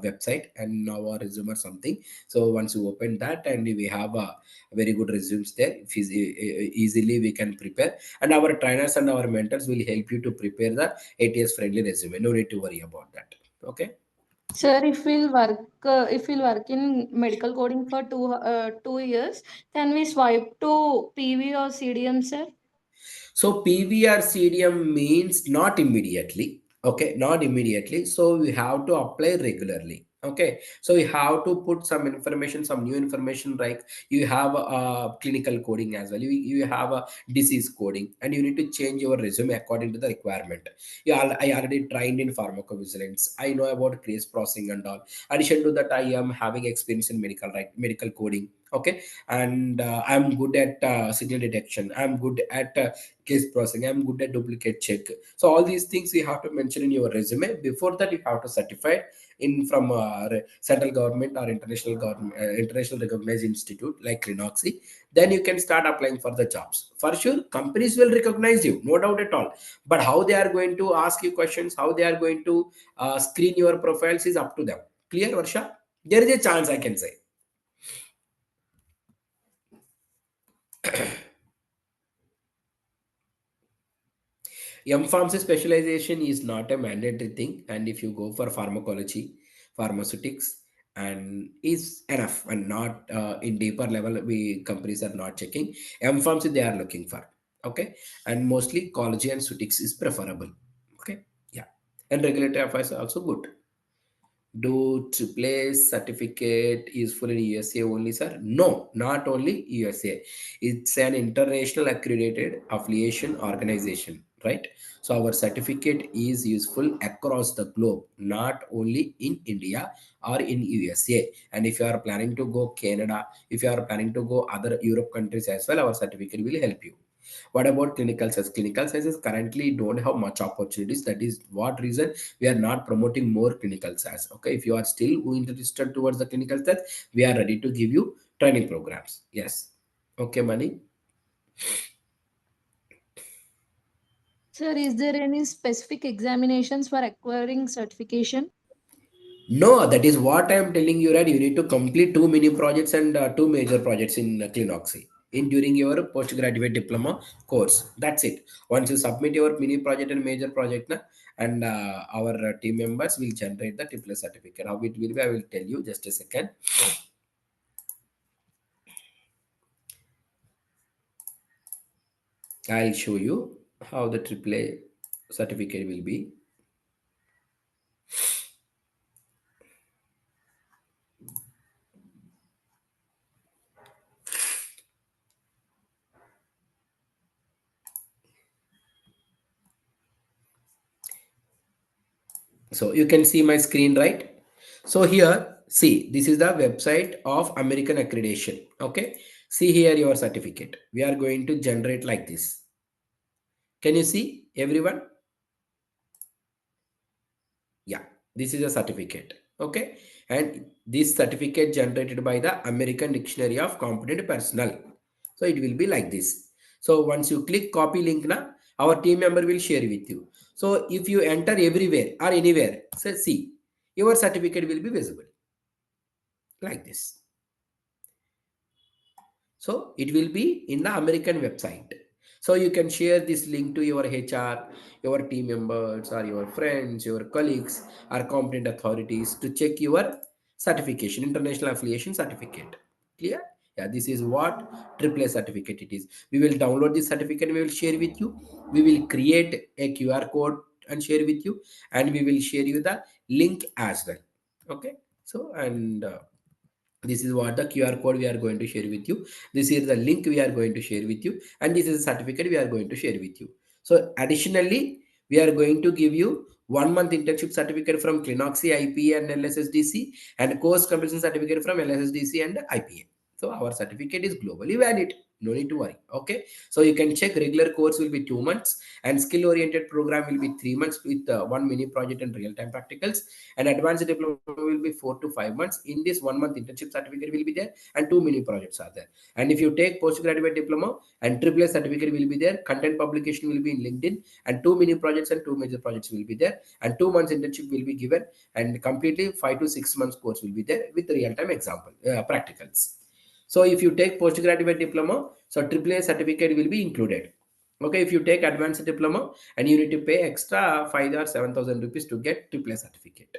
website and our resume or something. So once you open that, and we have very good resumes there, if easily we can prepare, and our trainers and our mentors will help you to prepare the ATS friendly resume. No need to worry about that. Okay. Sir, if we'll work in medical coding for 2 years, can we swipe to PV or CDM, sir? So PVR CDM means not immediately. Okay, not immediately. So we have to apply regularly. Okay, so you have to put some information, some new information, like you have clinical coding as well. You have a disease coding, and you need to change your resume according to the requirement. Yeah, I already trained in pharmacovigilance. I know about case processing and all. Addition to that, I am having experience in medical, right? Medical coding. Okay, and I'm good at signal detection. I'm good at case processing. I'm good at duplicate check. So all these things you have to mention in your resume. Before that, you have to certify it in from central government or international government, international recognized institute like Clinoxy. Then you can start applying for the jobs. For sure, companies will recognize you, no doubt at all. But how they are going to ask you questions, how they are going to screen your profiles is up to them. Clear, Varsha? There is a chance, I can say. M-Pharmacy specialization is not a mandatory thing, and if you go for pharmacology, pharmaceutics, and is enough, and not in deeper level, we companies are not checking. M-Pharmacy they are looking for, okay, and mostly college and sutics is preferable, okay, yeah, and regulatory affairs are also good. Do AAA certificate useful in USA only, sir? No, not only USA. It's an international accredited affiliation organization, right? So our certificate is useful across the globe, not only in India or in USA. And if you are planning to go Canada, if you are planning to go other Europe countries as well, our certificate will help you. What about clinical science? Clinical sciences currently don't have much opportunities. That is what reason we are not promoting more clinical science. Okay, if you are still interested towards the clinical science, we are ready to give you training programs. Yes. Okay, Money. Sir, is there any specific examinations for acquiring certification? No, that is what I am telling you, right? You need to complete two mini projects and two major projects in Clinoxy in during your postgraduate diploma course. That's it. Once you submit your mini project and major project, na, and our team members will generate the triple certificate. How it will be, I will tell you just a second. I'll show you how the triple certificate will be. So you can see my screen, right? So here, see, this is the website of American accreditation. Okay, see here your certificate. We are going to generate like this. Can you see everyone? Yeah, this is a certificate. Okay, and this certificate generated by the American Dictionary of Competent Personnel. So it will be like this. So once you click copy link, na, our team member will share with you. So if you enter everywhere or anywhere, so see, your certificate will be visible like this. So it will be in the American website. So you can share this link to your HR, your team members, or your friends, your colleagues, or competent authorities to check your certification, international affiliation certificate. Clear? Yeah, this is what AAA certificate it is. We will download this certificate, we will share with you. We will create a QR code and share with you, and we will share you the link as well. Okay. So, and this is what the QR code we are going to share with you. This is the link we are going to share with you, and this is the certificate we are going to share with you. So additionally, we are going to give you 1 month internship certificate from Clinoxy, IPA, and LSSDC, and course completion certificate from LSSDC and IPA. So our certificate is globally valid. No need to worry. Okay. So you can check regular course will be 2 months, and skill oriented program will be 3 months with one mini project and real time practicals, and advanced diploma will be 4 to 5 months. In this 1 month internship certificate will be there, and two mini projects are there. And if you take postgraduate diploma, and AAA certificate will be there, content publication will be in LinkedIn, and two mini projects and two major projects will be there, and 2 months internship will be given, and completely 5 to 6 months course will be there with real time example practicals. So if you take postgraduate diploma, so AAA certificate will be included. Okay, if you take advanced diploma, and you need to pay extra 5 or 7,000 rupees to get AAA certificate.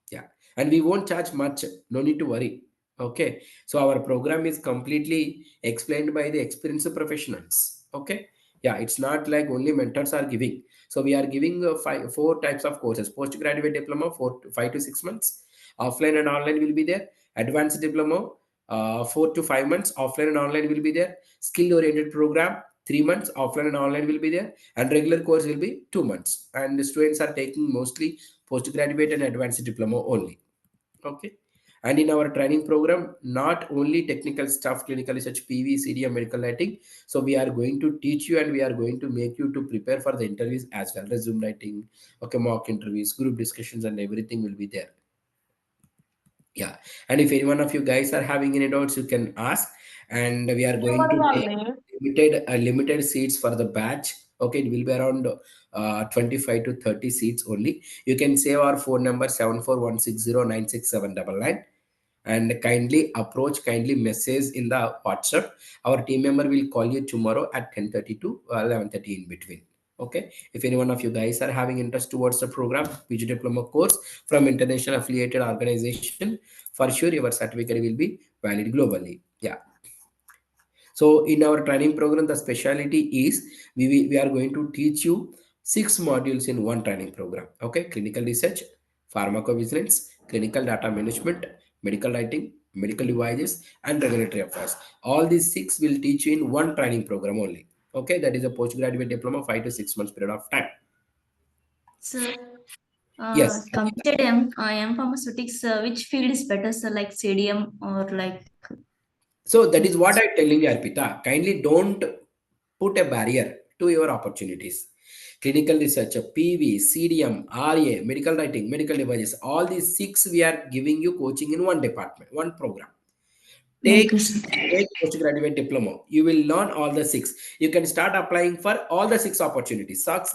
Yeah, and we won't charge much. No need to worry. Okay, so our program is completely explained by the experienced professionals. Okay, yeah, it's not like only mentors are giving. So we are giving four types of courses: postgraduate diploma, 5 to 6 months, offline and online will be there. Advanced diploma, 4 to 5 months, offline and online will be there. Skill oriented program, 3 months, offline and online will be there, and regular course will be 2 months. And the students are taking mostly postgraduate and advanced diploma only. Okay. And in our training program, not only technical stuff, clinical research, PV, CDM, medical writing. So we are going to teach you, and we are going to make you to prepare for the interviews as well. Resume writing, okay, mock interviews, group discussions, and everything will be there. Yeah, and if any one of you guys are having any doubts, you can ask, and we are going to take limited seats for the batch. Okay, it will be around 25 to 30 seats only. You can save our phone number 7416096799, and kindly message in the WhatsApp. Our team member will call you tomorrow at 10:30 to 11:30 in between. Okay, if any one of you guys are having interest towards the program, PG diploma course from international affiliated organization, for sure your certificate will be valid globally. Yeah. So in our training program, the specialty is we are going to teach you 6 modules in one training program. Okay, clinical research, pharmacovigilance, clinical data management, medical writing, medical devices, and regulatory affairs. All these six will teach you in one training program only. Okay, that is a postgraduate diploma, 5 to 6 months period of time. Sir, Yes. computed M pharmaceutics, which field is better, sir? Like CDM or like So that is what I'm telling you, Arpita. Kindly don't put a barrier to your opportunities. Clinical research, PV, CDM, RA, medical writing, medical devices, all these six we are giving you coaching in one department, one program. Take okay, sir. take postgraduate diploma. You will learn all the six. You can start applying for all the six opportunities, six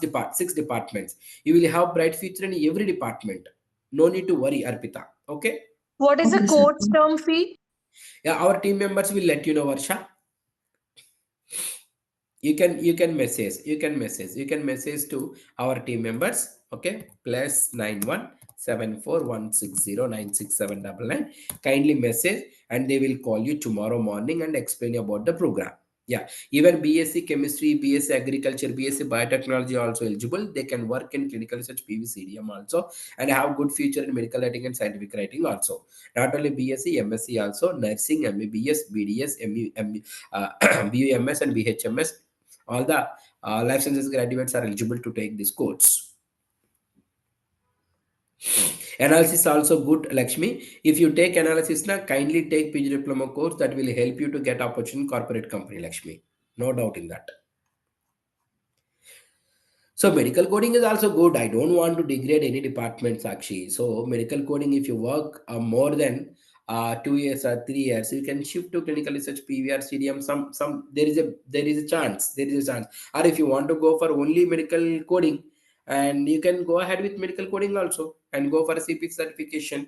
departments. You will have bright future in every department. No need to worry, Arpita. Okay? What is the Okay, sir. course term fee? Yeah, our team members will let you know, Varsha. You can message to our team members. Okay, +917416096799. Kindly message and they will call you tomorrow morning and explain about the program. Yeah, even BSc chemistry, BSc agriculture, BSc biotechnology also eligible. They can work in clinical research, PVCDM also, and have good future in medical writing and scientific writing also. Not only BSc, MSc also, nursing, MBBS, BDS, BUMS and BHMS. All the life sciences graduates are eligible to take this course. Analysis also good, Lakshmi. If you take analysis now, kindly take PG diploma course that will help you to get opportunity in corporate company, Lakshmi. No doubt in that. So medical coding is also good. I don't want to degrade any departments actually. So medical coding, if you work more than 2 years or 3 years, you can shift to clinical research, PVR, CDM. Some there is a chance. There is a chance. Or if you want to go for only medical coding, and you can go ahead with medical coding also and go for a CP certification.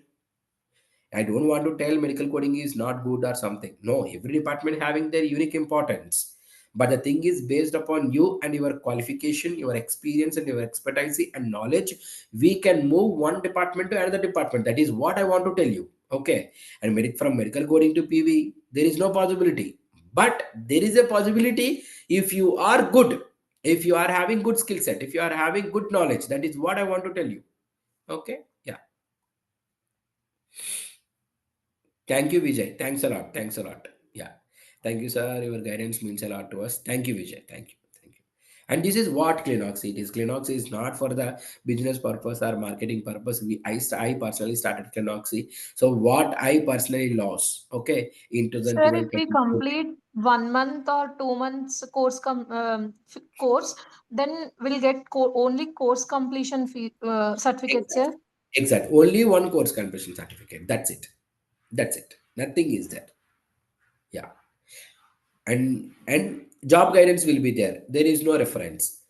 I don't want to tell medical coding is not good or something. No, every department having their unique importance. But the thing is based upon you and your qualification, your experience and your expertise and knowledge, we can move one department to another department. That is what I want to tell you. Okay. And from medical coding to PV, there is no possibility. But there is a possibility if you are good, if you are having good skill set, if you are having good knowledge. That is what I want to tell you. Okay. Yeah. Thank you, Vijay. Thanks a lot. Thanks a lot. Yeah. Thank you, sir. Your guidance means a lot to us. Thank you, Vijay. Thank you. Thank you. And this is what Clinox it is. Clinox is not for the business purpose or marketing purpose. I personally started Clinox. So what I personally lost, okay, in Sir, if 2012. we complete 1 month or 2 months course, then we'll get only course completion fee certificate, Exact. sir. Exact. Only one course completion certificate. That's it. That's it. Nothing is there. Yeah. And job guidance will be there. There is no reference.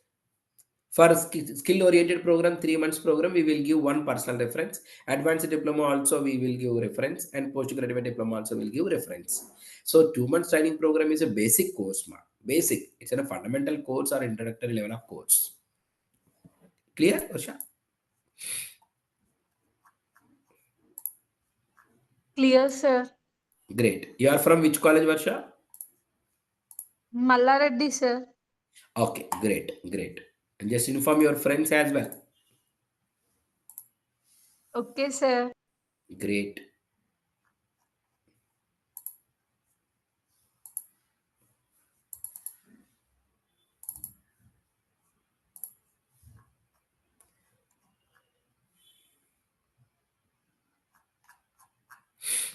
For skill oriented program, 3 months program, we will give one personal reference. Advanced diploma also we will give reference, and postgraduate diploma also will give reference. So 2 months training program is a basic course, basic. It's a fundamental course or introductory level of course. Clear, Osha? Clear, sir. Great. You are from which college, Varsha? Mallareddy, sir. Okay, great, great. And just inform your friends as well. Okay, sir. Great.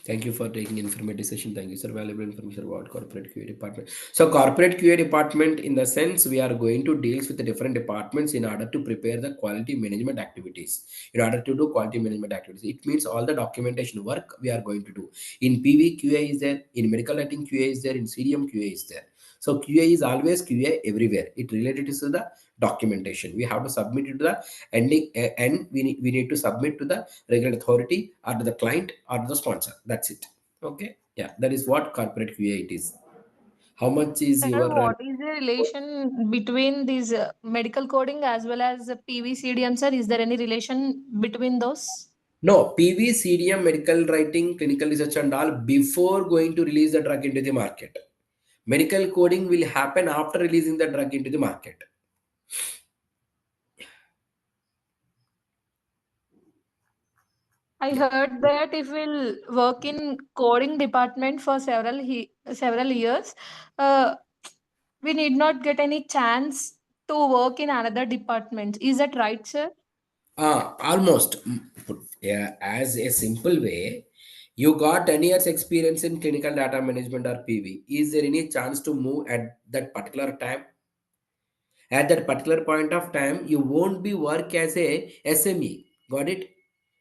Thank you for taking informative session. Thank you, sir. Valuable information about corporate QA department. So, corporate QA department, in the sense, we are going to deal with the different departments in order to prepare the quality management activities. In order to do quality management activities, it means all the documentation work we are going to do. In PV, QA is there. In medical writing, QA is there. In CDM, QA is there. So, QA is always QA everywhere. It related to the documentation. We have to submit it to the ending, and we need to submit to the regular authority or to the client or to the sponsor. That's it. Okay. Yeah. That is what corporate QA it is. How much is Sir, your what is the relation between these medical coding as well as PVCDM, sir? Is there any relation between those? no PV, CDM, medical writing, clinical research, and all before going to release the drug into the market. Medical coding will happen after releasing the drug into the market. I Yeah. heard that if we'll work in coding department for several years, uh, we need not get any chance to work in another department. Is that right, sir? Almost. Yeah, as a simple way, you got 10 years experience in clinical data management or PV. Is there any chance to move at that particular time? At that particular point of time, you won't be work as a SME. Got it?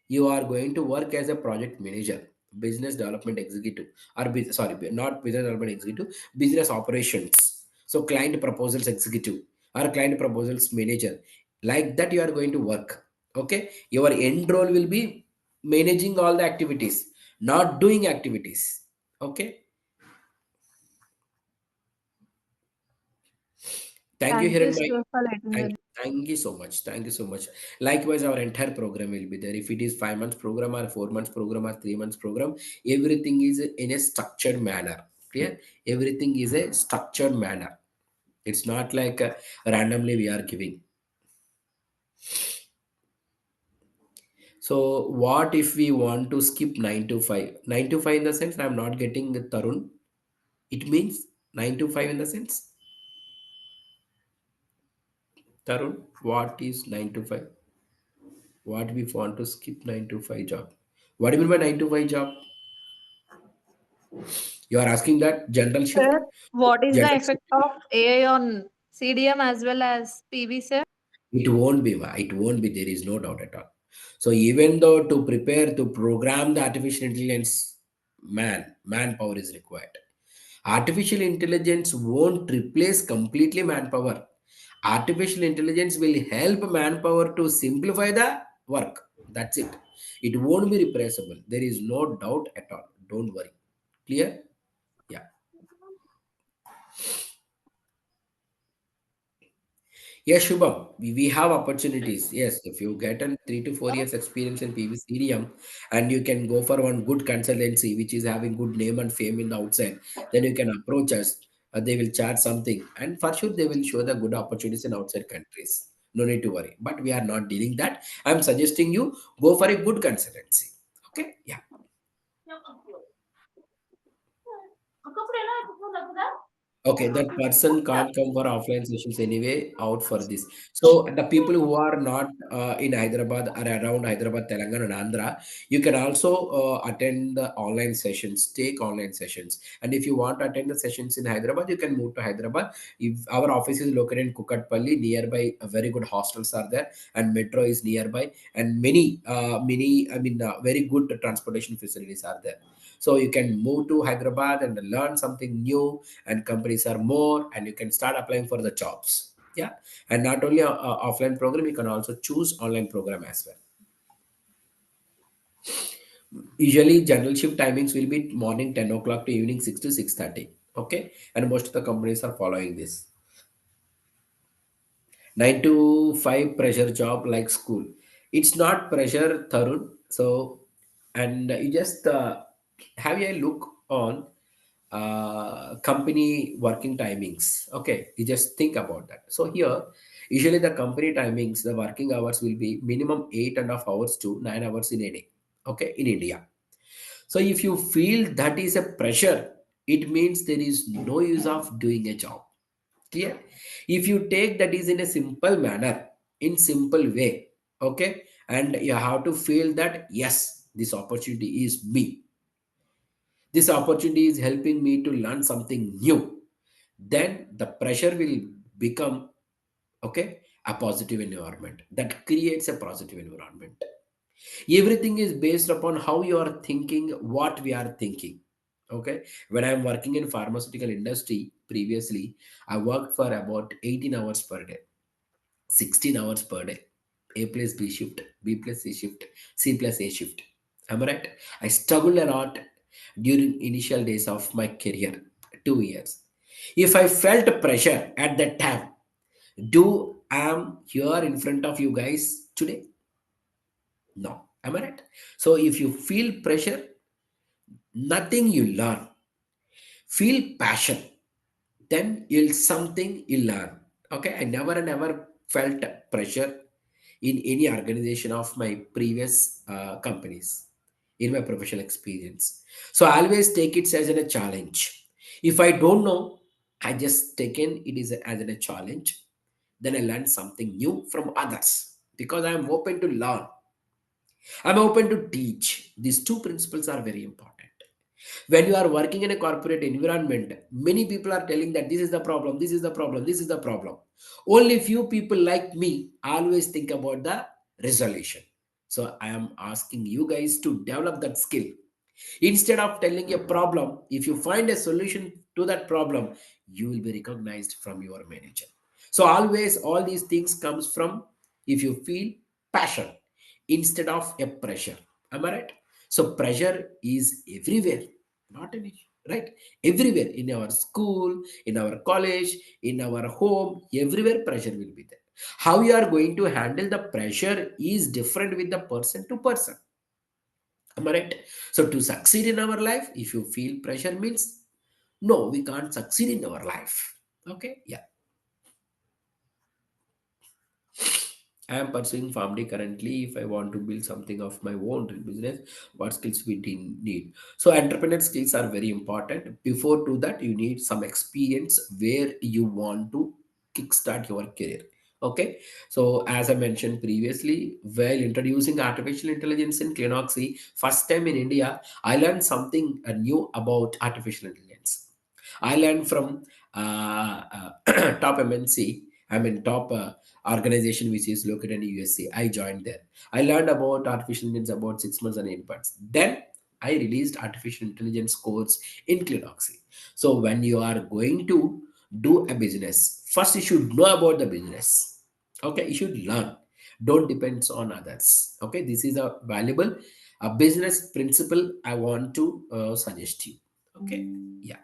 You are going to work as a project manager, business development executive, or sorry, not business development executive, business operations. So client proposals executive or client proposals manager. Like that, you are going to work. Okay, your end role will be managing all the activities, not doing activities. Okay, thank you, Thank you, Hiranmai. sir, for letting me Thank know. you. Thank you so much. Thank you so much. Likewise, our entire program will be there. If it is 5 months program or 4 months program or 3 months program, everything is in a structured manner. Clear? Everything is a structured manner. It's not like randomly we are giving. So, what if we want to skip 9 to 5? 9 to 5 in the sense I'm not getting the Tarun. It means 9 to 5 in the sense Tarun. What is 9 to 5? What we want to skip 9 to 5 job? What do you mean by 9 to 5 job? You are asking that general shift? Sir, what is the General effect shift? of AI on CDM as well as PV, sir? It won't be, ma. It won't be. There is no doubt at all. So even though to prepare to program the artificial intelligence, manpower is required. Artificial intelligence won't replace completely manpower. Artificial intelligence will help manpower to simplify the work. That's it. It won't be replaceable. There is no doubt at all. Don't worry. Clear? Yeah. Yes, Shubham, we have opportunities. Yes, if you get a 3 to 4 years experience in PVCDM and you can go for one good consultancy which is having good name and fame in the outside, then you can approach us. They will charge something, and for sure they will show the good opportunities in outside countries. No need to worry. But we are not dealing that. I'm suggesting you go for a good consultancy. Okay? Yeah. Okay, that person can't come for offline sessions anyway, out for this. So the people who are not in Hyderabad or around Hyderabad, Telangana, and Andhra, you can also attend the online sessions, take online sessions. And if you want to attend the sessions in Hyderabad, you can move to Hyderabad. If our office is located in Kukatpalli, nearby, very good hostels are there, and metro is nearby, and very good transportation facilities are there. So you can move to Hyderabad and learn something new, and companies are more, and you can start applying for the jobs. Yeah, and not only offline program, you can also choose online program as well. Usually general shift timings will be morning 10 o'clock to evening 6 to 6:30. Okay, and most of the companies are following this. 9 to 5 pressure job like school. It's not pressure, Tarun. So, and you just have a look on company working timings. Okay, you just think about that. So here, usually the company timings, the working hours will be minimum 8.5 hours to 9 hours in a day. Okay, in India. So if you feel that is a pressure, it means there is no use of doing a job. Clear? If you take that is in a simple manner, in simple way, okay, and you have to feel that yes, this opportunity is me. This opportunity is helping me to learn something new. Then the pressure will become, okay, a positive environment that creates a positive environment. Everything is based upon how you are thinking, what we are thinking. Okay, when I'm working in pharmaceutical industry previously, I worked for about 18 hours per day, 16 hours per day. A plus B shift, B plus C shift, C plus A shift. Am I right? I struggled a lot during initial days of my career, 2 years. If I felt pressure at that time, do I'm here in front of you guys today? No. Am I right? So if you feel pressure, nothing you learn. Feel passion, then you'll something you learn. Okay, I never felt pressure in any organization of my previous companies in my professional experience. So I always take it as a challenge. If I don't know, I just taken it as a challenge. Then I learned something new from others because I am open to learn. I'm open to teach. These two principles are very important. When you are working in a corporate environment, many people are telling that this is the problem, this is the problem, this is the problem. Only few people like me always think about the resolution. So I am asking you guys to develop that skill. Instead of telling a problem, if you find a solution to that problem, you will be recognized from your manager. So always all these things comes from if you feel passion instead of a pressure. Am I right? So pressure is everywhere, not an issue, right? Everywhere in our school, in our college, in our home, everywhere pressure will be there. How you are going to handle the pressure is different with the person to person. Am I right? So to succeed in our life, if you feel pressure means no, we can't succeed in our life. Okay, yeah. I am pursuing PharmD currently. If I want to build something of my own business, what skills we need? So entrepreneur skills are very important. Before do that, you need some experience where you want to kickstart your career. Okay. So as I mentioned previously, while introducing artificial intelligence in Clinoxy, first time in India, I learned something new about artificial intelligence. I learned from top MNC, I mean top organization which is located in USA. I joined there. I learned about artificial intelligence about 6 months and 8 months. Then I released artificial intelligence course in Clinoxy. So when you are going to do a business, first you should know about the business. Okay, you should learn. Don't depend on others. Okay, this is a valuable business principle I want to suggest you. Okay, yeah.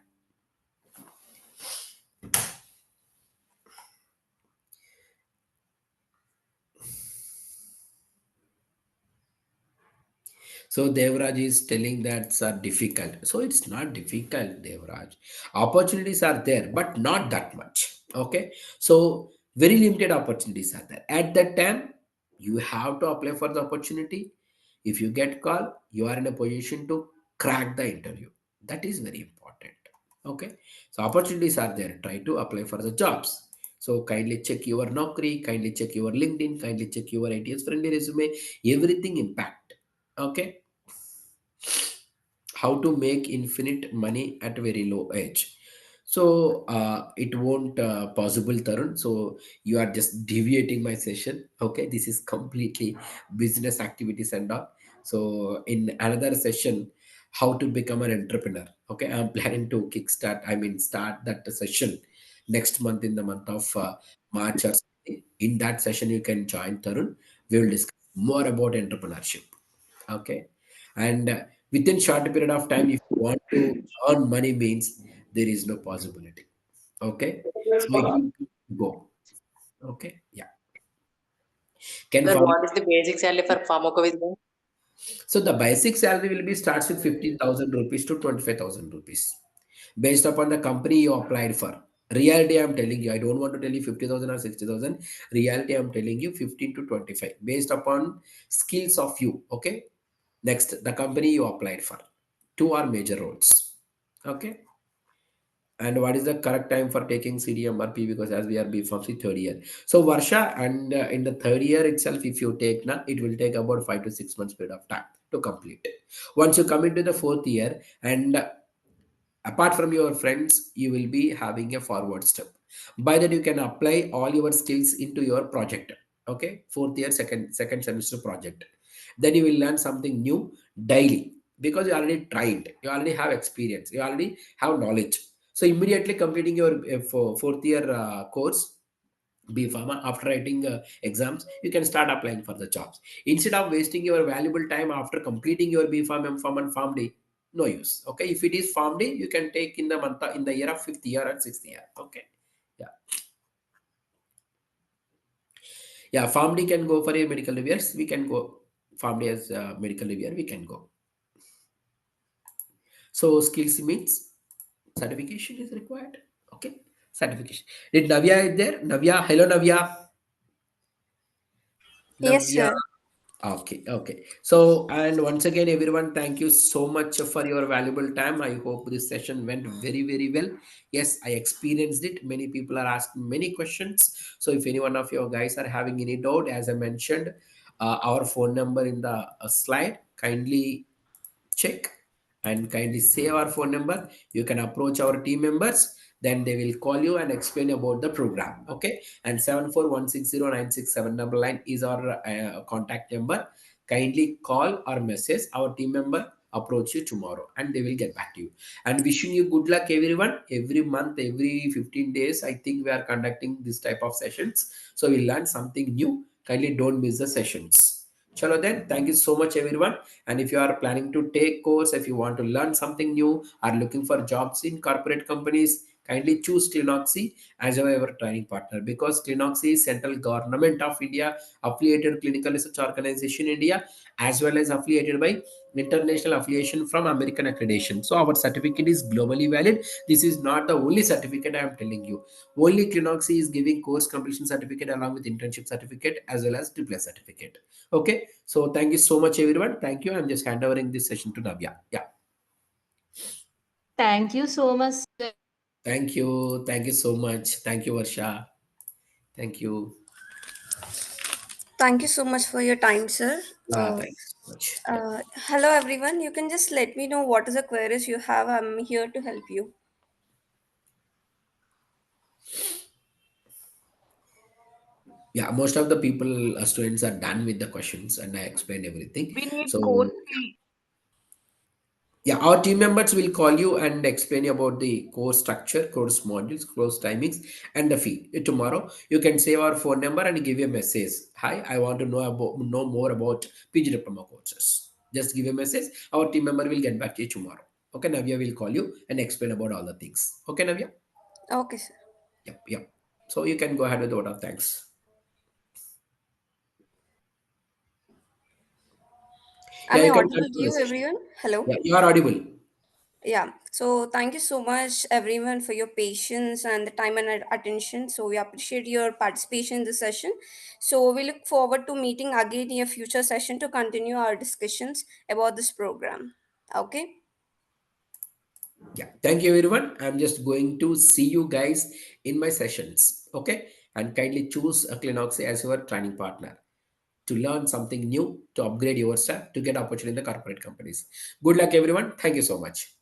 So Devraj is telling that's difficult. So it's not difficult, Devraj. Opportunities are there, but not that much. Okay. So very limited opportunities are there. At that time, you have to apply for the opportunity. If you get called, you are in a position to crack the interview. That is very important. Okay. So opportunities are there. Try to apply for the jobs. So kindly check your Naukri, kindly check your LinkedIn, kindly check your ITS friendly resume, everything impact. Okay, how to make infinite money at very low age. So it won't possible, Tarun. So you are just deviating my session. Okay, this is completely business activities and all. So in another session, how to become an entrepreneur. Okay, I'm planning to kickstart. I mean, start that session next month in the month of March or something. In that session, you can join, Tarun. We will discuss more about entrepreneurship. Okay, and within short period of time, if you want to earn money means there is no possibility. Okay, so you go. Okay, yeah. Can Sir, farm. what is the basic salary for pharmacovigilance? So the basic salary will be starts with 15,000 rupees to 25,000 rupees based upon the company you applied for. Reality, I'm telling you, I don't want to tell you 50,000 or 60,000. Reality, I'm telling you 15 to 25 based upon skills of you. Okay, next, the company you applied for. Two are major roles. Okay. And what is the correct time for taking CDMRP? Because as we are B Pharmacy third year. So Varsha, and in the third year itself, if you take now, it will take about 5 to 6 months period of time to complete. Once you come into the fourth year, and apart from your friends, you will be having a forward step. By that, you can apply all your skills into your project. Okay, fourth year, second semester project. Then you will learn something new daily because you already tried, you already have experience, you already have knowledge. So immediately completing your fourth year course, B Pharma, after writing exams, you can start applying for the jobs. Instead of wasting your valuable time after completing your B Pharm, M Pharm, and Pharm D, no use. Okay, if it is Pharm D, you can take in the month in the year of fifth year and sixth year. Okay, yeah, yeah. Pharm D can go for a medical reviewers. We can go Pharm D as medical reviewer. We can go. So skills means certification is required. Okay, certification. Did Navya is there? Navya, hello Navya. Yes, Navya. sir. Okay, okay. So, and once again, everyone, thank you so much for your valuable time. I hope this session went very, very well. Yes, I experienced it. Many people are asking many questions. So, if any one of your guys are having any doubt, as I mentioned, our phone number in the slide, kindly check and kindly save our phone number. You can approach our team members, then they will call you and explain about the program. Okay, and 7416096799 is our contact number. Kindly call or message our team member, approach you tomorrow and they will get back to you. And wishing you good luck everyone. Every month, every 15 days, I think we are conducting this type of sessions, so we learn something new. Kindly don't miss the sessions. Chalo then, thank you so much everyone. And if you are planning to take course, if you want to learn something new, are looking for jobs in corporate companies, kindly choose Clinoxy as our training partner, because Clinoxy is central government of India affiliated clinical research organization in India, as well as affiliated by international affiliation from American accreditation. So our certificate is globally valid. This is not the only certificate I am telling you. Only Clinoxy is giving course completion certificate along with internship certificate as well as triple certificate. Okay, so thank you so much, everyone. Thank you. I'm just handovering this session to Navya. Yeah, Thank you so much. thank you. Thank you so much. Thank you, Varsha. Thank you. Thank you so much for your time, sir. Thank you so much. Yeah. Hello, everyone. You can just let me know what is the queries you have. I'm here to help you. Yeah, most of the people, students are done with the questions and I explained everything. We need So course fee. yeah, our team members will call you and explain about the course structure, course modules, course timings, and the fee. Tomorrow, you can save our phone number and give a message. Hi, I want to know more about PG diploma courses. Just give a message. Our team member will get back to you tomorrow. Okay, Navya will call you and explain about all the things. Okay, Navya? Okay, sir. Yep, yep. So you can go ahead with the vote of thanks. Am Yeah, I you can audible to continue the you, session. everyone? Hello? Yeah, you are audible. Yeah. So thank you so much, everyone, for your patience and the time and attention. So we appreciate your participation in this session. So we look forward to meeting again in a future session to continue our discussions about this program. Okay. Yeah, thank you everyone. I'm just going to see you guys in my sessions. Okay, and kindly choose a Clinox as your training partner to learn something new, to upgrade yourself, to get opportunity in the corporate companies. Good luck, everyone. Thank you so much.